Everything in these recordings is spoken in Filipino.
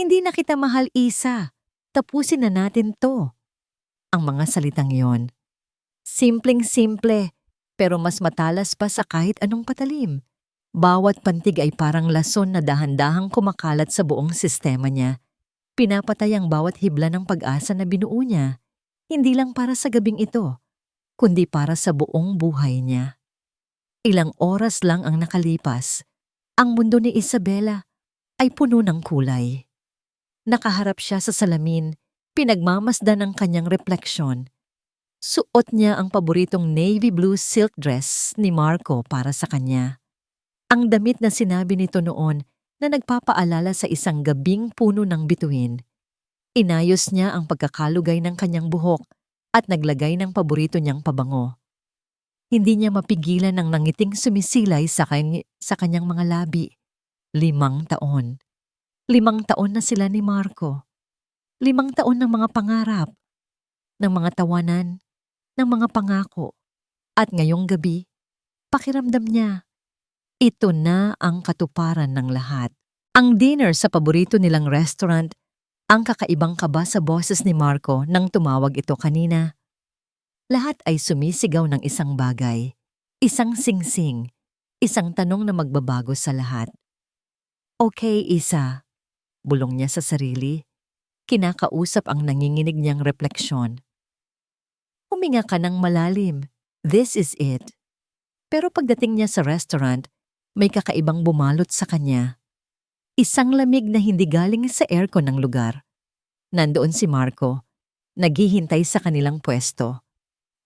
Hindi na kita mahal, Isa. Tapusin na natin to. Ang mga salitang yon. Simpleng-simple, pero mas matalas pa sa kahit anong patalim. Bawat pantig ay parang lason na dahan-dahang kumakalat sa buong sistema niya. Pinapatay ang bawat hibla ng pag-asa na binuo niya, hindi lang para sa gabing ito, kundi para sa buong buhay niya. Ilang oras lang ang nakalipas, ang mundo ni Isabela ay puno ng kulay. Nakaharap siya sa salamin, pinagmamasdan ng kanyang refleksyon. Suot niya ang paboritong navy blue silk dress ni Marco para sa kanya. Ang damit na sinabi nito noon na nagpapaalala sa isang gabing puno ng bituin. Inayos niya ang pagkakalugay ng kanyang buhok at naglagay ng paborito niyang pabango. Hindi niya mapigilan ng nangiting sumisilay sa kanyang mga labi. 5 taon. 5 taon na sila ni Marco. 5 taon ng mga pangarap, ng mga tawanan, ng mga pangako. At ngayong gabi, pakiramdam niya, ito na ang katuparan ng lahat. Ang dinner sa paborito nilang restaurant, ang kakaibang kaba sa boses ni Marco nang tumawag ito kanina. Lahat ay sumisigaw ng isang bagay, isang singsing, isang tanong na magbabago sa lahat. Okay, Isa, bulong niya sa sarili. Kinakausap ang nanginginig niyang refleksyon. Huminga ka ng malalim. This is it. Pero pagdating niya sa restaurant, may kakaibang bumalot sa kanya. Isang lamig na hindi galing sa aircon ng lugar. Nandoon si Marco, naghihintay sa kanilang pwesto.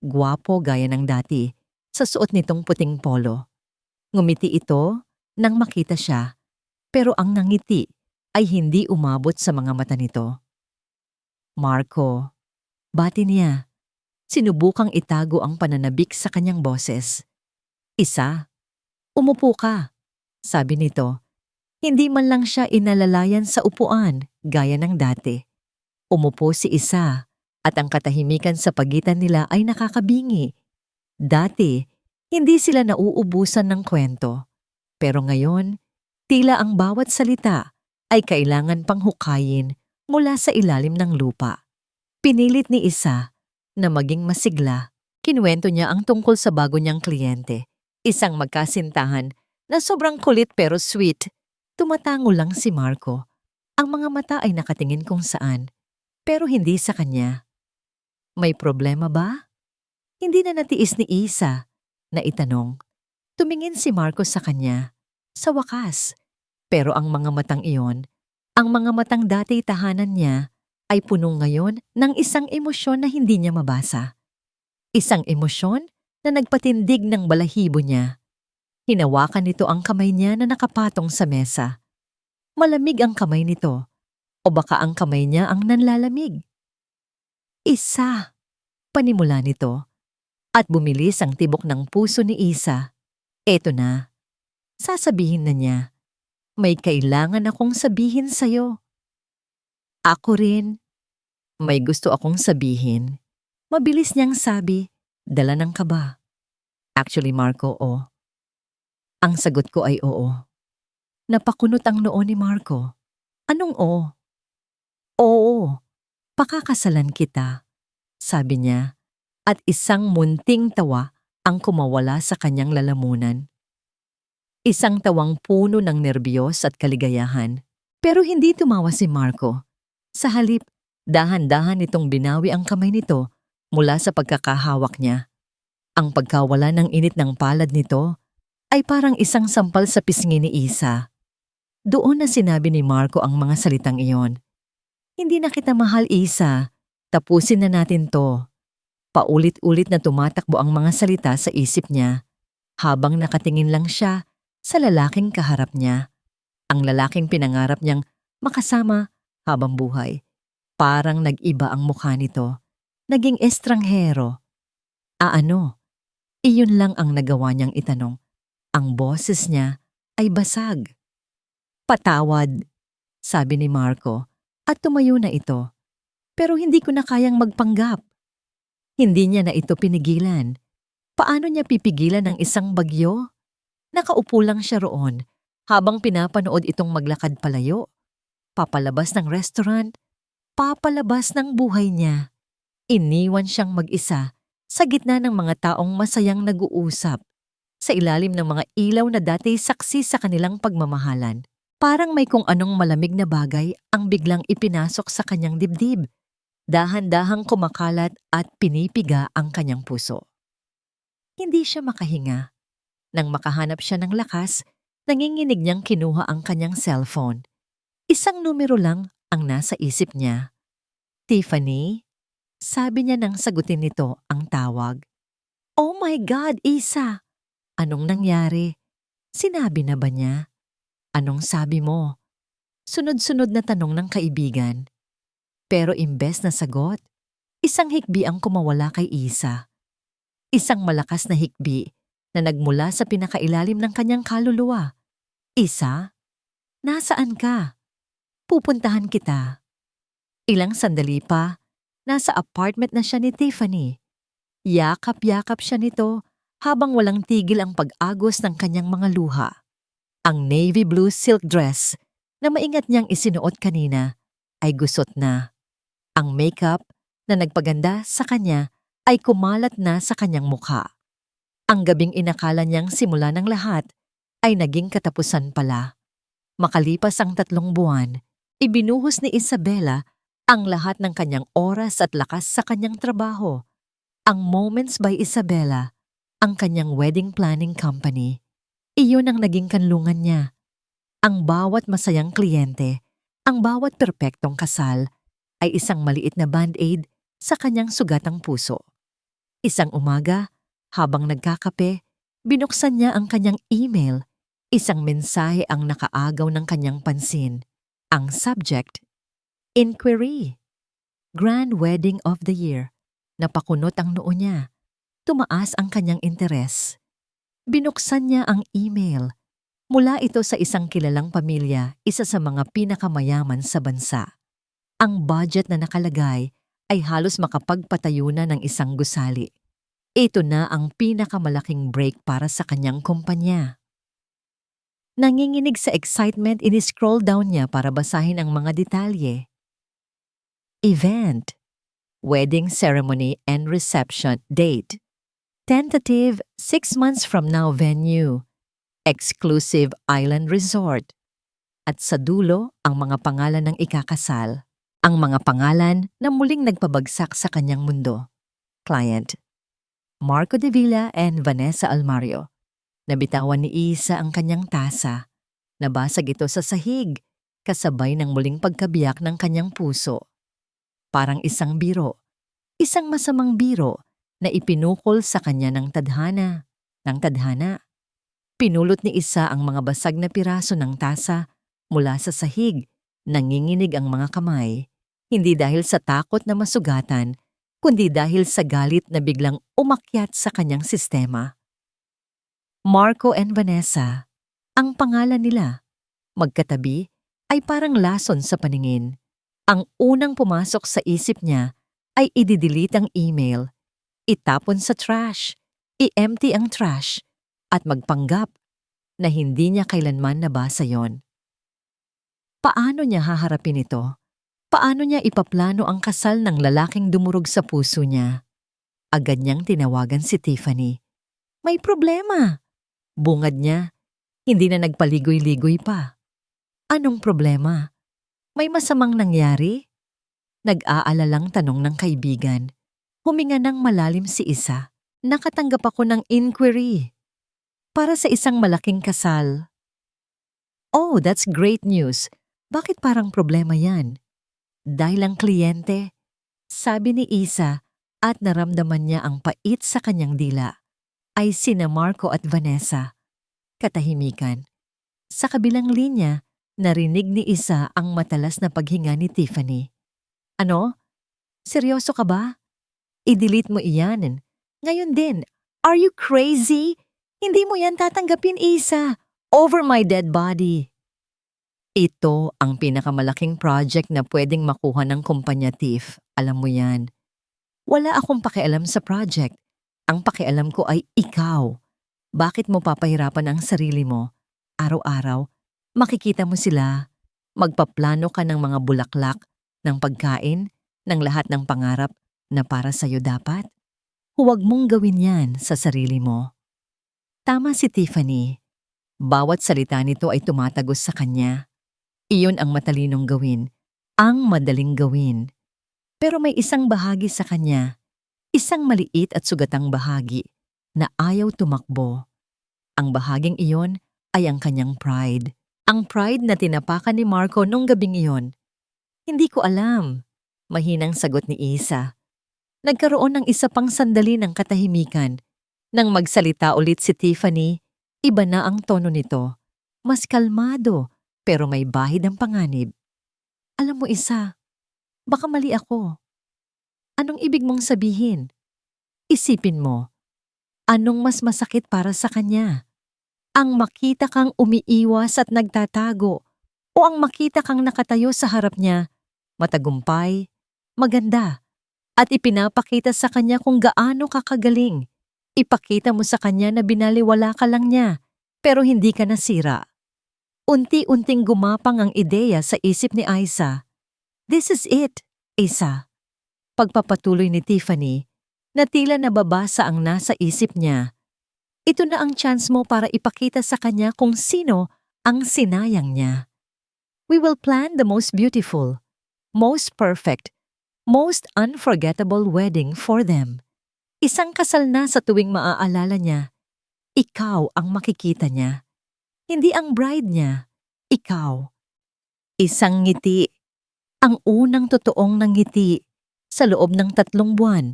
Gwapo gaya ng dati, sa suot nitong puting polo. Ngumiti ito nang makita siya, pero ang nangiti ay hindi umabot sa mga mata nito. Marco, bati niya. Sinubukang itago ang pananabik sa kanyang boses. Isa, umupo ka, sabi nito. Hindi man lang siya inalalayan sa upuan gaya ng dati. Umupo si Isa at ang katahimikan sa pagitan nila ay nakakabingi. Dati, hindi sila nauubusan ng kwento. Pero ngayon, tila ang bawat salita ay kailangan pang hukayin mula sa ilalim ng lupa. Pinilit ni Isa na maging masigla. Kinuwento niya ang tungkol sa bago niyang kliyente. Isang magkasintahan na sobrang kulit pero sweet. Tumatango lang si Marco. Ang mga mata ay nakatingin kung saan, pero hindi sa kanya. May problema ba? Hindi na natiis ni Isa na itanong. Tumingin si Marco sa kanya. Sa wakas. Pero ang mga matang iyon, ang mga matang dati tahanan niya, ay puno ngayon ng isang emosyon na hindi niya mabasa. Isang emosyon na nagpatindig ng balahibo niya. Hinawakan nito ang kamay niya na nakapatong sa mesa. Malamig ang kamay nito, o baka ang kamay niya ang nanlalamig. Isa, panimula nito, at bumilis ang tibok ng puso ni Isa. Eto na, sasabihin na niya, may kailangan akong sabihin sa'yo. Ako rin, may gusto akong sabihin. Mabilis niyang sabi, dala ng kaba. Actually, Marco, oo. Ang sagot ko ay oo. Napakunot ang noo ni Marco. Anong oo? Oo, pakakasalan kita, sabi niya, at isang munting tawa ang kumawala sa kanyang lalamunan. Isang tawang puno ng nerbiyos at kaligayahan. Pero hindi tumawa si Marco. Sa halip, dahan-dahan nitong binawi ang kamay nito mula sa pagkakahawak niya. Ang pagkawala ng init ng palad nito ay parang isang sampal sa pisngi ni Isa. Doon na sinabi ni Marco ang mga salitang iyon. Hindi na kita mahal, Isa. Tapusin na natin to. Paulit-ulit na tumatakbo ang mga salita sa isip niya habang nakatingin lang siya sa lalaking kaharap niya. Ang lalaking pinangarap niyang makasama habang buhay. Parang nag-iba ang mukha nito. Naging estranghero. Ano? Iyon lang ang nagawa niyang itanong. Ang boses niya ay basag. Patawad, sabi ni Marco, at tumayo na ito. Pero hindi ko na kayang magpanggap. Hindi niya na ito pinigilan. Paano niya pipigilan ang isang bagyo? Nakaupo lang siya roon habang pinapanood itong maglakad palayo. papalabas ng restaurant, papalabas ng buhay niya. Iniwan siyang mag-isa sa gitna ng mga taong masayang nag-uusap, sa ilalim ng mga ilaw na dati saksi sa kanilang pagmamahalan. Parang may kung anong malamig na bagay ang biglang ipinasok sa kanyang dibdib. Dahan-dahang kumakalat at pinipiga ang kanyang puso. Hindi siya makahinga. Nang makahanap siya ng lakas, nanginginig niyang kinuha ang kanyang cellphone. Isang numero lang ang nasa isip niya. Tiffany? Sabi niya nang sagutin nito ang tawag. Oh my God, Isa! Anong nangyari? Sinabi na ba niya? Anong sabi mo? Sunod-sunod na tanong ng kaibigan. Pero imbes na sagot, isang hikbi ang kumawala kay Isa. Isang malakas na hikbi na nagmula sa pinakailalim ng kanyang kaluluwa. Isa? Nasaan ka? Pupuntahan kita. Ilang sandali pa, nasa apartment na siya ni Tiffany. Yakap-yakap siya nito habang walang tigil ang pag-agos ng kanyang mga luha. Ang navy blue silk dress na maingat niyang isinuot kanina ay gusot na. Ang makeup na nagpaganda sa kanya ay kumalat na sa kanyang mukha. Ang gabing inakala niyang simula ng lahat ay naging katapusan pala. Makalipas ang 3 buwan, ibinuhos ni Isabela ang lahat ng kanyang oras at lakas sa kanyang trabaho. Ang Moments by Isabela, ang kanyang wedding planning company. Iyon ang naging kanlungan niya. Ang bawat masayang kliyente, ang bawat perpektong kasal, ay isang maliit na band-aid sa kanyang sugatang puso. Isang umaga, habang nagkakape, binuksan niya ang kanyang email. Isang mensahe ang nakaagaw ng kanyang pansin. Ang subject, Inquiry. Grand Wedding of the Year. Napakunot ang noo niya. Tumaas ang kanyang interes. Binuksan niya ang email. Mula ito sa isang kilalang pamilya, isa sa mga pinakamayaman sa bansa. Ang budget na nakalagay ay halos makapagpatayo na ng isang gusali. Ito na ang pinakamalaking break para sa kanyang kumpanya. Nanginginig sa excitement, ini-scroll down niya para basahin ang mga detalye. Event, wedding ceremony and reception date. Tentative 6 months from now venue. Exclusive island resort. At sa dulo ang mga pangalan ng ikakasal. Ang mga pangalan na muling nagpabagsak sa kanyang mundo. Client, Marco de Villa and Vanessa Almario. Nabitawan ni Isa ang kanyang tasa. Nabasag ito sa sahig, kasabay ng muling pagkabiyak ng kanyang puso. Parang isang biro, isang masamang biro na ipinukol sa kanya ng tadhana. Pinulot ni Isa ang mga basag na piraso ng tasa mula sa sahig. Nanginginig ang mga kamay. Hindi dahil sa takot na masugatan, kundi dahil sa galit na biglang umakyat sa kanyang sistema. Marco and Vanessa, ang pangalan nila, magkatabi, ay parang lason sa paningin. Ang unang pumasok sa isip niya ay i-delete ang email, itapon sa trash, i-empty ang trash, at magpanggap na hindi niya kailanman nabasa yon. Paano niya haharapin ito? Paano niya ipaplano ang kasal ng lalaking dumurog sa puso niya? Agad niyang tinawagan si Tiffany. May problema! Bungad niya, hindi na nagpaligoy-ligoy pa. Anong problema? May masamang nangyari? Nag-aalalang tanong ng kaibigan. Huminga ng malalim si Isa. Nakatanggap ako ng inquiry. Para sa isang malaking kasal. Oh, that's great news. Bakit parang problema yan? Dahil ang kliyente, sabi ni Isa at naramdaman niya ang pait sa kanyang dila, ay sina Marco at Vanessa. Katahimikan. Sa kabilang linya, narinig ni Isa ang matalas na paghinga ni Tiffany. Ano? Seryoso ka ba? I-delete mo iyan. Ngayon din. Are you crazy? Hindi mo yan tatanggapin, Isa. Over my dead body. Ito ang pinakamalaking project na pwedeng makuha ng kumpanya Tiff. Alam mo yan. Wala akong pakialam sa project. Ang pakialam ko ay ikaw. Bakit mo papahirapan ang sarili mo? Araw-araw, makikita mo sila. Magpaplano ka ng mga bulaklak, ng pagkain, ng lahat ng pangarap na para sa'yo dapat. Huwag mong gawin yan sa sarili mo. Tama si Tiffany. Bawat salita nito ay tumatagos sa kanya. Iyon ang matalinong gawin, ang madaling gawin. Pero may isang bahagi sa kanya, isang maliit at sugatang bahagi, na ayaw tumakbo. Ang bahaging iyon ay ang kanyang pride. Ang pride na tinapakan ni Marco nung gabing iyon. Hindi ko alam. Mahinang sagot ni Isa. Nagkaroon ng isa pang sandali ng katahimikan. Nang magsalita ulit si Tiffany, iba na ang tono nito. Mas kalmado, pero may bahid ang panganib. Alam mo Isa, baka mali ako. Anong ibig mong sabihin? Isipin mo, anong mas masakit para sa kanya? Ang makita kang umiiwas at nagtatago o ang makita kang nakatayo sa harap niya, matagumpay, maganda, at ipinapakita sa kanya kung gaano ka kagaling. Ipakita mo sa kanya na binaliwala ka lang niya, pero hindi ka nasira. Unti-unting gumapang ang ideya sa isip ni Isa. This is it, Isa. Pagpapatuloy ni Tiffany, na tila nababasa ang nasa isip niya. Ito na ang chance mo para ipakita sa kanya kung sino ang sinayang niya. We will plan the most beautiful, most perfect, most unforgettable wedding for them. Isang kasal na sa tuwing maaalala niya. Ikaw ang makikita niya. Hindi ang bride niya. Ikaw. Isang ngiti. Ang unang totoong ngiti sa loob ng 3 buwan.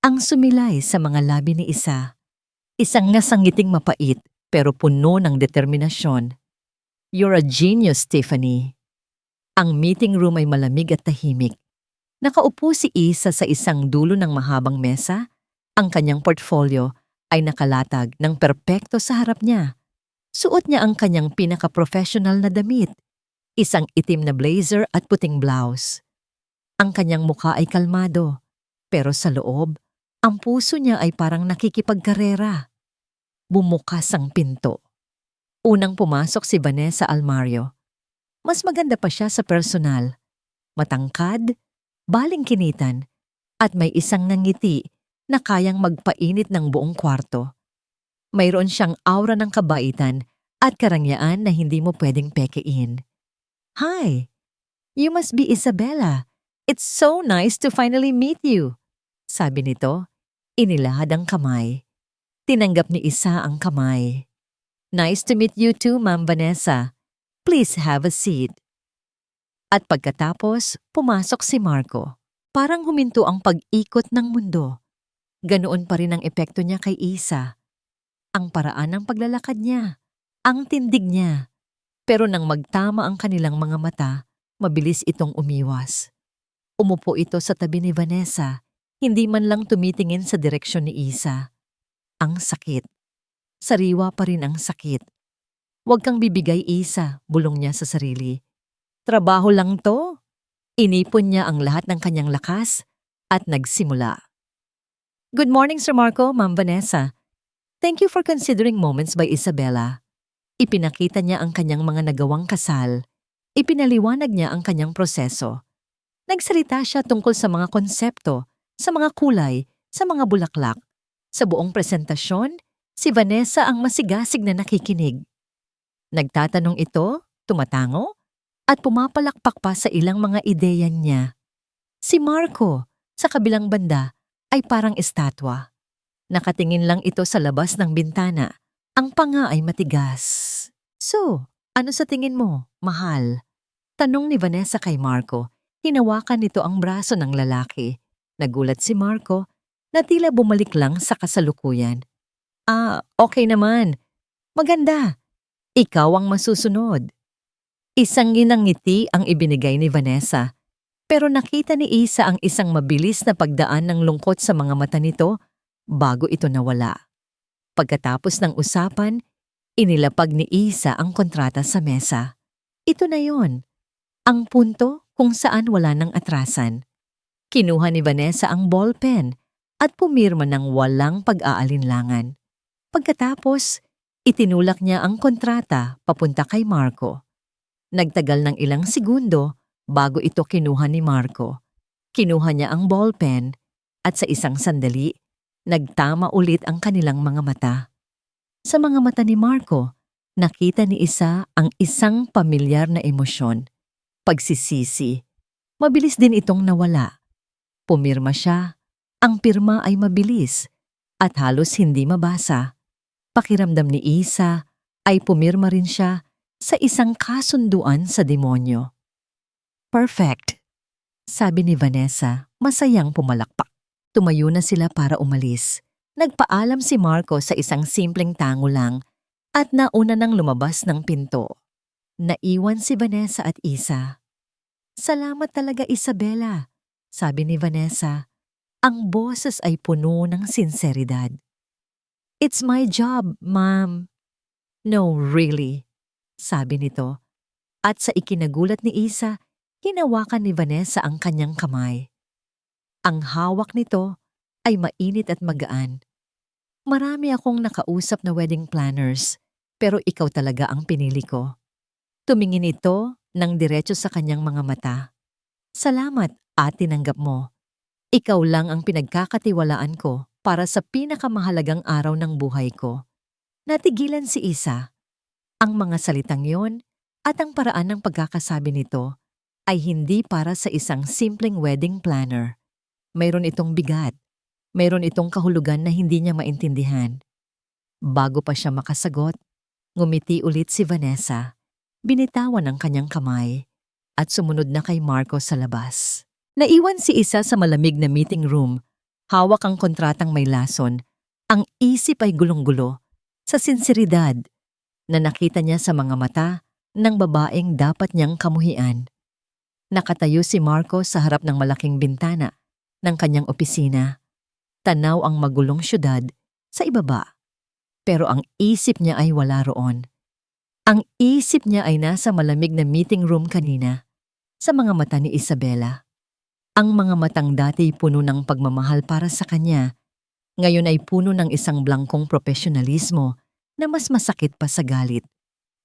Ang sumilay sa mga labi ni Isa. Isang ngiting mapait pero puno ng determinasyon. You're a genius, Tiffany. Ang meeting room ay malamig at tahimik. Nakaupo si Isa sa isang dulo ng mahabang mesa. Ang kanyang portfolio ay nakalatag ng perpekto sa harap niya. Suot niya ang kanyang pinaka-professional na damit. Isang itim na blazer at puting blouse. Ang kanyang mukha ay kalmado. Pero sa loob, ang puso niya ay parang nakikipagkarera. Bumukas ang pinto. Unang pumasok si Vanessa Almario. Mas maganda pa siya sa personal. Matangkad, balingkinitan, at may isang ngiti na kayang magpainit ng buong kwarto. Mayroon siyang aura ng kabaitan at karangyaan na hindi mo pwedeng pekein. Hi! You must be Isabella. It's so nice to finally meet you. Sabi nito, inilahad ang kamay. Tinanggap ni Isa ang kamay. Nice to meet you too, Ma'am Vanessa. Please have a seat. At pagkatapos, pumasok si Marco. Parang huminto ang pag-ikot ng mundo. Ganoon pa rin ang epekto niya kay Isa. Ang paraan ng paglalakad niya, ang tindig niya. Pero nang magtama ang kanilang mga mata, mabilis itong umiwas. Umupo ito sa tabi ni Vanessa, hindi man lang tumitingin sa direksyon ni Isa. Ang sakit. Sariwa pa rin ang sakit. Huwag kang bibigay, Isa, bulong niya sa sarili. Trabaho lang to. Inipon niya ang lahat ng kanyang lakas at nagsimula. Good morning, Sir Marco, Ma'am Vanessa. Thank you for considering Moments by Isabella. Ipinakita niya ang kanyang mga nagawang kasal. Ipinaliwanag niya ang kanyang proseso. Nagsalita siya tungkol sa mga konsepto, sa mga kulay, sa mga bulaklak. Sa buong presentasyon, si Vanessa ang masigasig na nakikinig. Nagtatanong ito, tumatango, at pumapalakpak pa sa ilang mga ideya niya. Si Marco, sa kabilang banda, ay parang estatwa. Nakatingin lang ito sa labas ng bintana. Ang panga ay matigas. So, ano sa tingin mo, mahal? Tanong ni Vanessa kay Marco. Hinawakan nito ang braso ng lalaki. Nagulat si Marco na tila bumalik lang sa kasalukuyan. Okay naman. Maganda. Ikaw ang masusunod. Isang ginangiti ang ibinigay ni Vanessa. Pero nakita ni Isa ang isang mabilis na pagdaan ng lungkot sa mga mata nito bago ito nawala. Pagkatapos ng usapan, inilapag ni Isa ang kontrata sa mesa. Ito na yon. Ang punto kung saan wala ng atrasan. Kinuha ni Vanessa ang ballpen at pumirma ng walang pag-aalinlangan. Pagkatapos, itinulak niya ang kontrata papunta kay Marco. Nagtagal ng ilang segundo bago ito kinuha ni Marco. Kinuha niya ang ballpen at sa isang sandali, nagtama ulit ang kanilang mga mata. Sa mga mata ni Marco, nakita ni Isa ang isang pamilyar na emosyon. Pagsisisi. Mabilis din itong nawala. Pumirma siya. Ang pirma ay mabilis at halos hindi mabasa. Pakiramdam ni Isa ay pumirma rin siya sa isang kasunduan sa demonyo. Perfect, sabi ni Vanessa, masayang pumalakpak. Tumayo na sila para umalis. Nagpaalam si Marco sa isang simpleng tango lang at nauna nang lumabas ng pinto. Naiwan si Vanessa at Isa. Salamat talaga, Isabela, sabi ni Vanessa. Ang boses ay puno ng sinseridad. It's my job, ma'am. No, really, sabi nito. At sa ikinagulat ni Isa, hinawakan ni Vanessa ang kanyang kamay. Ang hawak nito ay mainit at magaan. Marami akong nakausap na wedding planners, pero ikaw talaga ang pinili ko. Tumingin ito ng diretso sa kanyang mga mata. Salamat at tinanggap mo. Ikaw lang ang pinagkakatiwalaan ko para sa pinakamahalagang araw ng buhay ko. Natigilan si Isa. Ang mga salitang yon at ang paraan ng pagkakasabi nito ay hindi para sa isang simpleng wedding planner. Mayroon itong bigat. Mayroon itong kahulugan na hindi niya maintindihan. Bago pa siya makasagot, ngumiti ulit si Vanessa. Binitawan ang kanyang kamay at sumunod na kay Marco sa labas. Naiwan si Isa sa malamig na meeting room. Hawak ang kontratang may lason. Ang isip ay gulong-gulo sa sinseridad na nakita niya sa mga mata ng babaeng dapat niyang kamuhian. Nakatayo si Marco sa harap ng malaking bintana ng kanyang opisina. Tanaw ang magulong syudad sa ibaba. Pero ang isip niya ay wala roon. Ang isip niya ay nasa malamig na meeting room kanina sa mga mata ni Isabela. Ang mga matang dati puno ng pagmamahal para sa kanya, ngayon ay puno ng isang blangkong profesionalismo na mas masakit pa sa galit.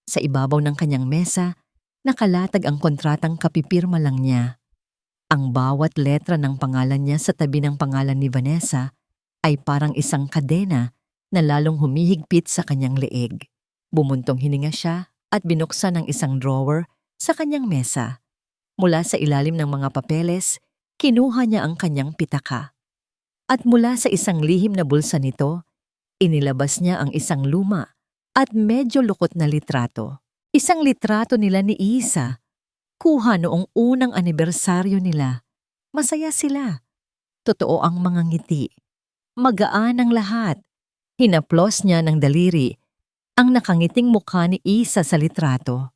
Sa ibabaw ng kanyang mesa, nakalatag ang kontratang kapipirma lang niya. Ang bawat letra ng pangalan niya sa tabi ng pangalan ni Vanessa ay parang isang kadena na lalong humihigpit sa kanyang leeg. Bumuntong hininga siya at binuksan ang isang drawer sa kanyang mesa. Mula sa ilalim ng mga papeles, kinuha niya ang kanyang pitaka. At mula sa isang lihim na bulsa nito, inilabas niya ang isang luma at medyo lukot na litrato. Isang litrato nila ni Isa. Kuha noong unang anibersaryo nila. Masaya sila. Totoo ang mga ngiti. Magaan ang lahat. Hinaplos niya ng daliri ang nakangiting mukha ni Isa sa litrato.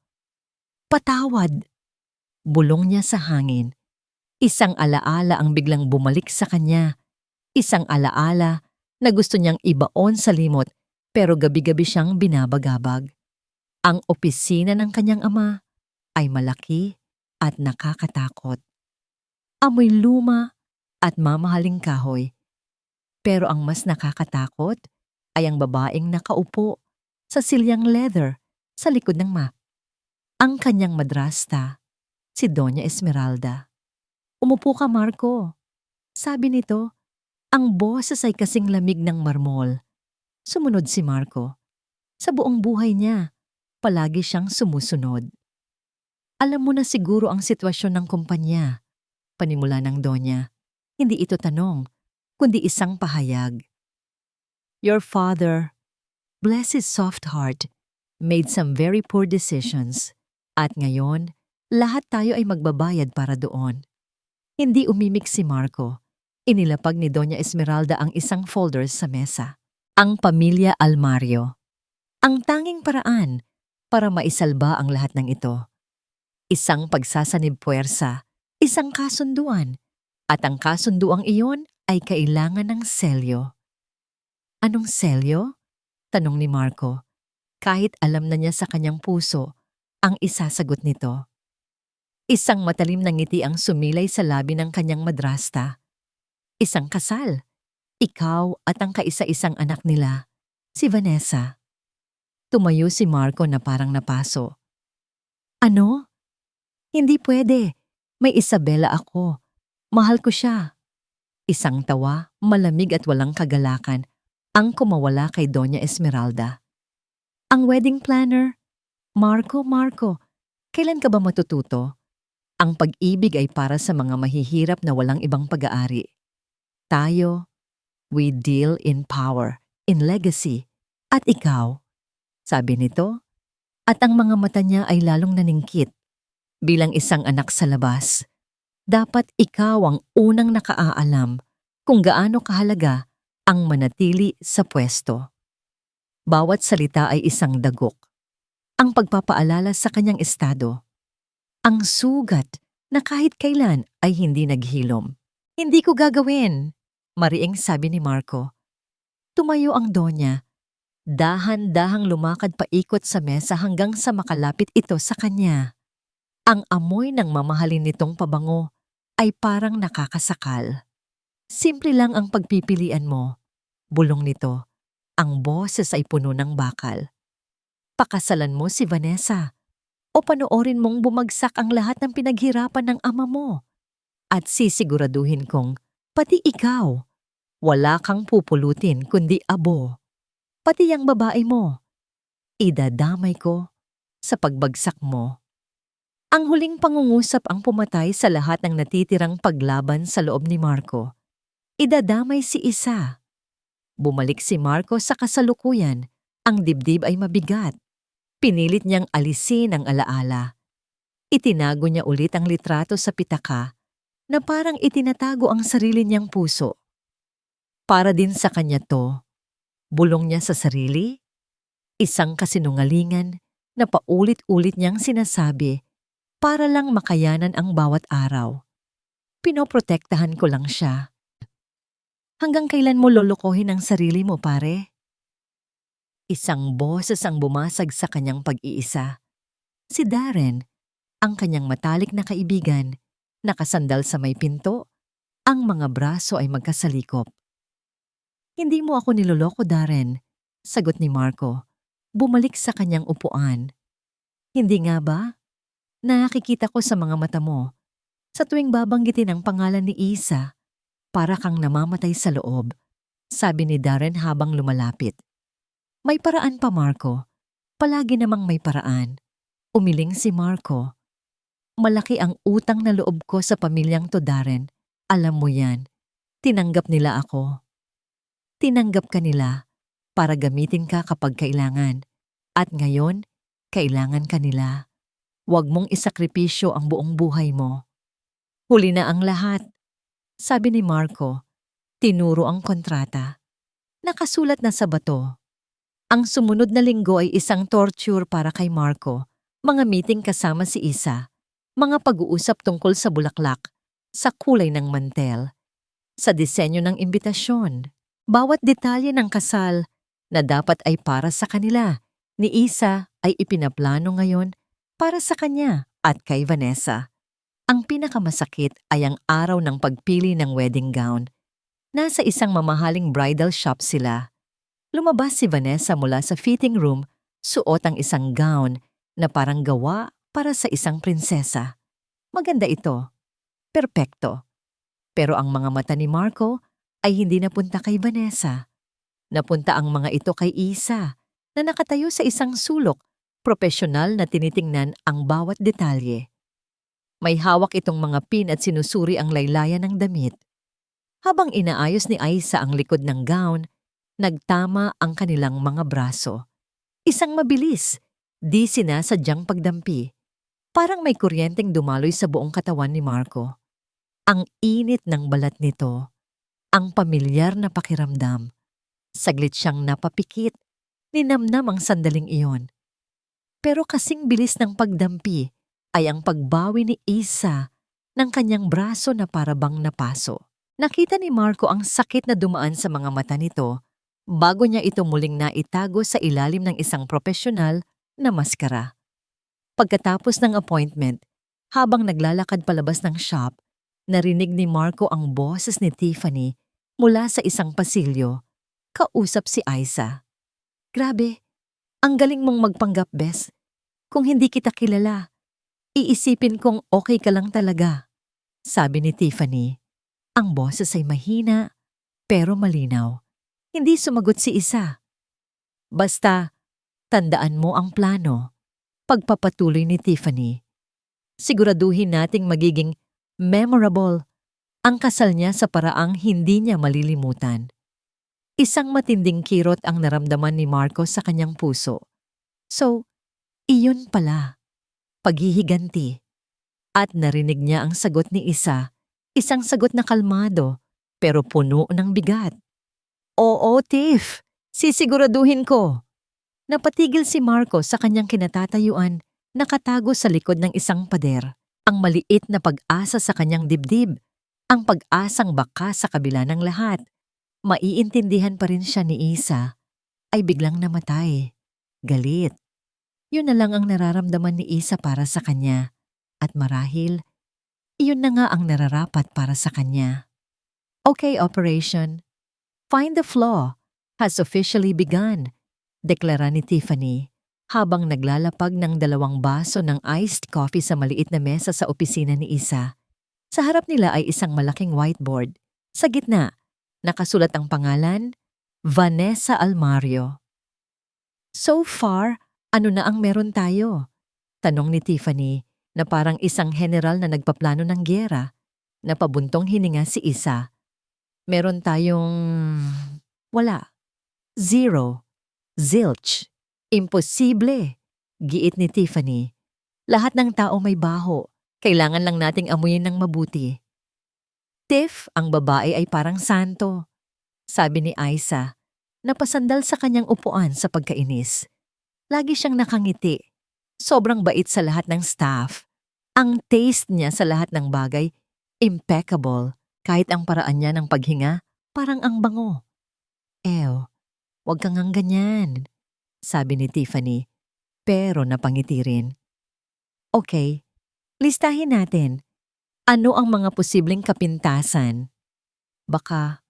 Patawad! Bulong niya sa hangin. Isang alaala ang biglang bumalik sa kanya. Isang alaala na gusto niyang ibaon sa limot pero gabi-gabi siyang binabagabag. Ang opisina ng kanyang ama ay malaki at nakakatakot. Amoy luma at mamahaling kahoy. Pero ang mas nakakatakot ay ang babaeng nakaupo sa silyang leather sa likod ng map. Ang kanyang madrasta, si Doña Esmeralda. Umupo ka, Marco. Sabi nito, ang boses ay kasing lamig ng marmol. Sumunod si Marco. Sa buong buhay niya, palagi siyang sumusunod. Alam mo na siguro ang sitwasyon ng kumpanya, panimula ng Donya. Hindi ito tanong, kundi isang pahayag. Your father, bless his soft heart, made some very poor decisions. At ngayon, lahat tayo ay magbabayad para doon. Hindi umimik si Marco. Inilapag ni Doña Esmeralda ang isang folder sa mesa. Ang pamilya Almario. Ang tanging paraan para maisalba ang lahat ng ito. Isang pagsasanib puwersa, isang kasunduan, at ang kasunduang iyon ay kailangan ng selyo. Anong selyo? Tanong ni Marco. Kahit alam na niya sa kanyang puso ang isasagot nito. Isang matalim na ngiti ang sumilay sa labi ng kanyang madrasta. Isang kasal. Ikaw at ang kaisa-isang anak nila, si Vanessa. Tumayo si Marco na parang napaso. Ano? Hindi pwede. May Isabela ako. Mahal ko siya. Isang tawa, malamig at walang kagalakan, ang kumawala kay Doña Esmeralda. Ang wedding planner? Marco, kailan ka ba matututo? Ang pag-ibig ay para sa mga mahihirap na walang ibang pag-aari. Tayo, we deal in power, in legacy. At ikaw, sabi nito, at ang mga mata niya ay lalong naningkit. Bilang isang anak sa labas, dapat ikaw ang unang nakaalam kung gaano kahalaga ang manatili sa pwesto. Bawat salita ay isang dagok. Ang pagpapaalala sa kanyang estado. Ang sugat na kahit kailan ay hindi naghilom. Hindi ko gagawin, mariing sabi ni Marco. Tumayo ang Donya. Dahan-dahang lumakad paikot sa mesa hanggang sa makalapit ito sa kanya. Ang amoy ng mamahalin nitong pabango ay parang nakakasakal. Simple lang ang pagpipilian mo. Bulong nito. Ang boses ay puno ng bakal. Pakasalan mo si Vanessa o panoorin mong bumagsak ang lahat ng pinaghirapan ng ama mo. At sisiguraduhin kong, pati ikaw, wala kang pupulutin kundi abo. Pati ang babae mo, idadamay ko sa pagbagsak mo. Ang huling pangungusap ang pumatay sa lahat ng natitirang paglaban sa loob ni Marco. Idadamay si Isa. Bumalik si Marco sa kasalukuyan. Ang dibdib ay mabigat. Pinilit niyang alisin ang alaala. Itinago niya ulit ang litrato sa pitaka na parang itinatago ang sarili niyang puso. Para din sa kanya to, bulong niya sa sarili, isang kasinungalingan na paulit-ulit niyang sinasabi para lang makayanan ang bawat araw. Pinoprotektahan ko lang siya. Hanggang kailan mo lolokohin ang sarili mo, pare? Isang boses ang bumasag sa kanyang pag-iisa. Si Darren, ang kanyang matalik na kaibigan, nakasandal sa may pinto, ang mga braso ay magkasalikop. Hindi mo ako niloloko, Darren, sagot ni Marco. Bumalik sa kanyang upuan. Hindi nga ba? Nakikita ko sa mga mata mo. Sa tuwing babanggitin ang pangalan ni Isa, para kang namamatay sa loob, sabi ni Darren habang lumalapit. May paraan pa, Marco. Palagi namang may paraan. Umiling si Marco. Malaki ang utang na loob ko sa pamilyang to, Darren. Alam mo yan. Tinanggap nila ako. Tinanggap ka nila para gamitin ka kapag kailangan. At ngayon, kailangan ka nila. Huwag mong isakripisyo ang buong buhay mo. Huli na ang lahat. Sabi ni Marco, tinuro ang kontrata. Nakasulat na sa bato. Ang sumunod na linggo ay isang torture para kay Marco. Mga meeting kasama si Isa. Mga pag-uusap tungkol sa bulaklak, sa kulay ng mantel, sa disenyo ng imbitasyon. Bawat detalye ng kasal na dapat ay para sa kanila, ni Isa ay ipinaplano ngayon para sa kanya at kay Vanessa. Ang pinakamasakit ay ang araw ng pagpili ng wedding gown. Nasa isang mamahaling bridal shop sila. Lumabas si Vanessa mula sa fitting room, suot ang isang gown na parang gawa para sa isang prinsesa. Maganda ito. Perpekto. Pero ang mga mata ni Marco ay hindi napunta kay Vanessa. Napunta ang mga ito kay Isa, na nakatayo sa isang sulok, propesyonal na tinitingnan ang bawat detalye. May hawak itong mga pin at sinusuri ang laylayan ng damit. Habang inaayos ni Isa ang likod ng gown, nagtama ang kanilang mga braso. Isang mabilis, di sinasadyang pagdampi. Parang may kuryenteng dumaloy sa buong katawan ni Marco. Ang init ng balat nito, ang pamilyar na pakiramdam. Saglit siyang napapikit, ninamnam ang sandaling iyon. Pero kasing bilis ng pagdampi ay ang pagbawi ni Isa ng kanyang braso na parabang napaso. Nakita ni Marco ang sakit na dumaan sa mga mata nito bago niya ito muling naitago sa ilalim ng isang propesyonal na maskara. Pagkatapos ng appointment, habang naglalakad palabas ng shop, narinig ni Marco ang boses ni Tiffany mula sa isang pasilyo. Kausap si Isa. Grabe, ang galing mong magpanggap, Bes. Kung hindi kita kilala, Iisipin kong okay ka lang talaga, sabi ni Tiffany. Ang boses ay mahina, pero malinaw. Hindi sumagot si Isa. Basta, tandaan mo ang plano. Pagpapatuloy ni Tiffany. Siguraduhin nating magiging memorable ang kasal niya sa paraang hindi niya malilimutan. Isang matinding kirot ang naramdaman ni Marco sa kanyang puso. So, iyon pala, paghihiganti. At narinig niya ang sagot ni Isa, isang sagot na kalmado, pero puno ng bigat. Oo, Tiff, sisiguraduhin ko. Napatigil si Marco sa kanyang kinatatayuan, nakatago sa likod ng isang pader. Ang maliit na pag-asa sa kanyang dibdib, ang pag-asang baka sa kabila ng lahat. Maiintindihan pa rin siya ni Isa, ay biglang namatay. Galit. Yun na lang ang nararamdaman ni Isa para sa kanya. At marahil, iyon na nga ang nararapat para sa kanya. Okay, operation. Find the flaw has officially begun, deklara ni Tiffany habang naglalapag ng 2 baso ng iced coffee sa maliit na mesa sa opisina ni Isa. Sa harap nila ay isang malaking whiteboard. Sa gitna, nakasulat ang pangalan, Vanessa Almario. So far, ano na ang meron tayo? Tanong ni Tiffany na parang isang general na nagpaplano ng gyera. Napabuntong hininga si Isa. Meron tayong... wala. Zero. Zilch. Imposible. Giit ni Tiffany. Lahat ng tao may baho. Kailangan lang nating amuyin ng mabuti. Tiff, ang babae ay parang santo. Sabi ni Isa, napasandal sa kanyang upuan sa pagkainis. Lagi siyang nakangiti. Sobrang bait sa lahat ng staff. Ang taste niya sa lahat ng bagay, impeccable. Kahit ang paraan niya ng paghinga, parang ang bango. Ew, wag kang ang ganyan, sabi ni Tiffany, pero napangiti rin. Okay, listahin natin. Ano ang mga posibleng kapintasan? Baka,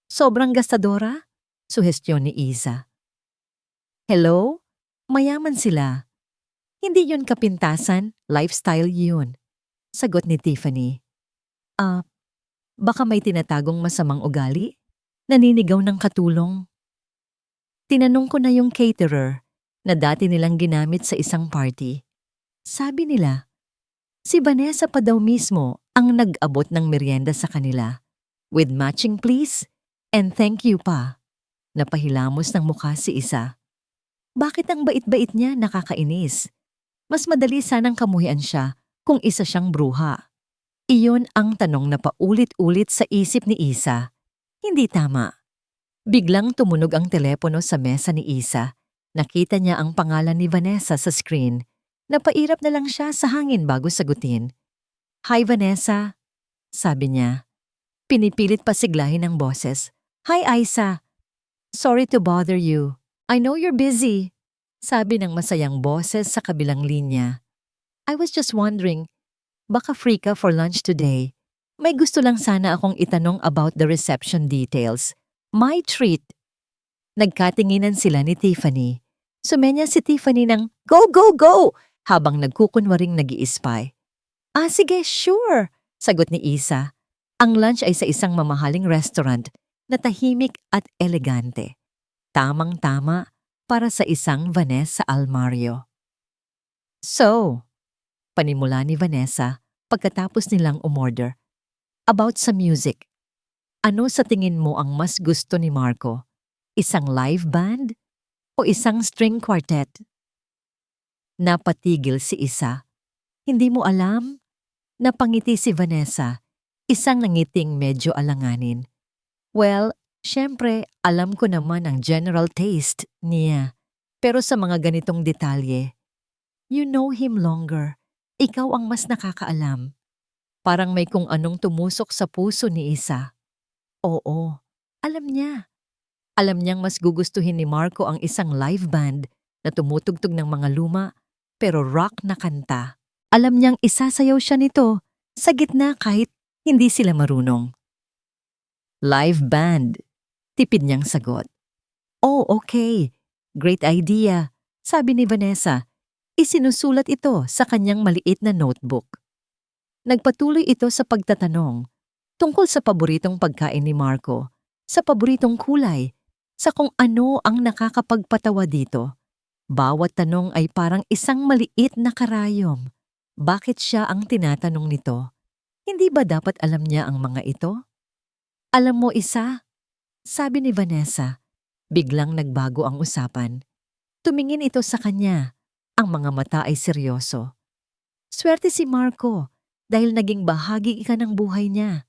sobrang gastadora? Suhestyon ni Isa. Hello? Mayaman sila. Hindi yun kapintasan, lifestyle yun. Sagot ni Tiffany. Baka may tinatagong masamang ugali? Naninigaw ng katulong? Tinanong ko na yung caterer na dati nilang ginamit sa isang party. Sabi nila, si Vanessa pa daw mismo ang nag-abot ng merienda sa kanila. With matching please and thank you pa. Napahilamos ng mukha si Isa. Bakit ang bait-bait niya nakakainis? Mas madali sanang kamuhian siya kung isa siyang bruha. Iyon ang tanong na paulit-ulit sa isip ni Isa. Hindi tama. Biglang tumunog ang telepono sa mesa ni Isa. Nakita niya ang pangalan ni Vanessa sa screen. Napairap na lang siya sa hangin bago sagutin. Hi Vanessa, sabi niya. Pinipilit pa siglahin ng boses. Hi Isa. Sorry to bother you. I know you're busy. Sabi ng masayang boses sa kabilang linya. I was just wondering, baka free ka for lunch today? May gusto lang sana akong itanong about the reception details. My treat. Nagkatinginan sila ni Tiffany. Sumenya si Tiffany ng go, go, go! Habang nagkukunwaring nag-iispay. Sige, sure, sagot ni Isa. Ang lunch ay sa isang mamahaling restaurant na tahimik at elegante. Tamang-tama para sa isang Vanessa Almario. So, panimula ni Vanessa pagkatapos nilang umorder. About sa music. Ano sa tingin mo ang mas gusto ni Marco? Isang live band o isang string quartet? Napatigil si Isa. Hindi mo alam? Napangiti si Vanessa, isang nangiting medyo alanganin. Well, syempre, alam ko naman ang general taste niya. Pero sa mga ganitong detalye, you know him longer. Ikaw ang mas nakakaalam. Parang may kung anong tumusok sa puso ni Isa. Oo, alam niya. Alam niyang mas gugustuhin ni Marco ang isang live band na tumutugtog ng mga luma pero rock na kanta. Alam niyang isasayaw siya nito sa gitna kahit hindi sila marunong. Live band, tipid niyang sagot. Oh, okay. Great idea, sabi ni Vanessa. Isinusulat ito sa kanyang maliit na notebook. Nagpatuloy ito sa pagtatanong tungkol sa paboritong pagkain ni Marco, sa paboritong kulay, sa kung ano ang nakakapagpatawa dito. Bawat tanong ay parang isang maliit na karayom. Bakit siya ang tinatanong nito? Hindi ba dapat alam niya ang mga ito? Alam mo isa? Sabi ni Vanessa. Biglang nagbago ang usapan. Tumingin ito sa kanya. Ang mga mata ay seryoso. Swerte si Marco dahil naging bahagi ka ng buhay niya.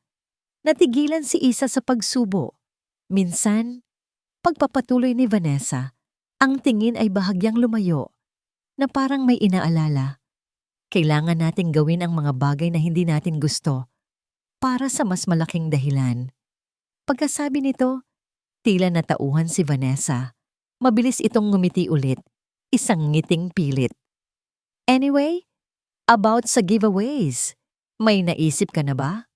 Natigilan si Isa sa pagsubo. Minsan, pagpapatuloy ni Vanessa, ang tingin ay bahagyang lumayo na parang may inaalala. Kailangan nating gawin ang mga bagay na hindi natin gusto para sa mas malaking dahilan. Pagkasabi nito, tila natauhan si Vanessa. Mabilis itong ngumiti ulit, isang ngiting pilit. Anyway, about sa giveaways, may naisip ka na ba?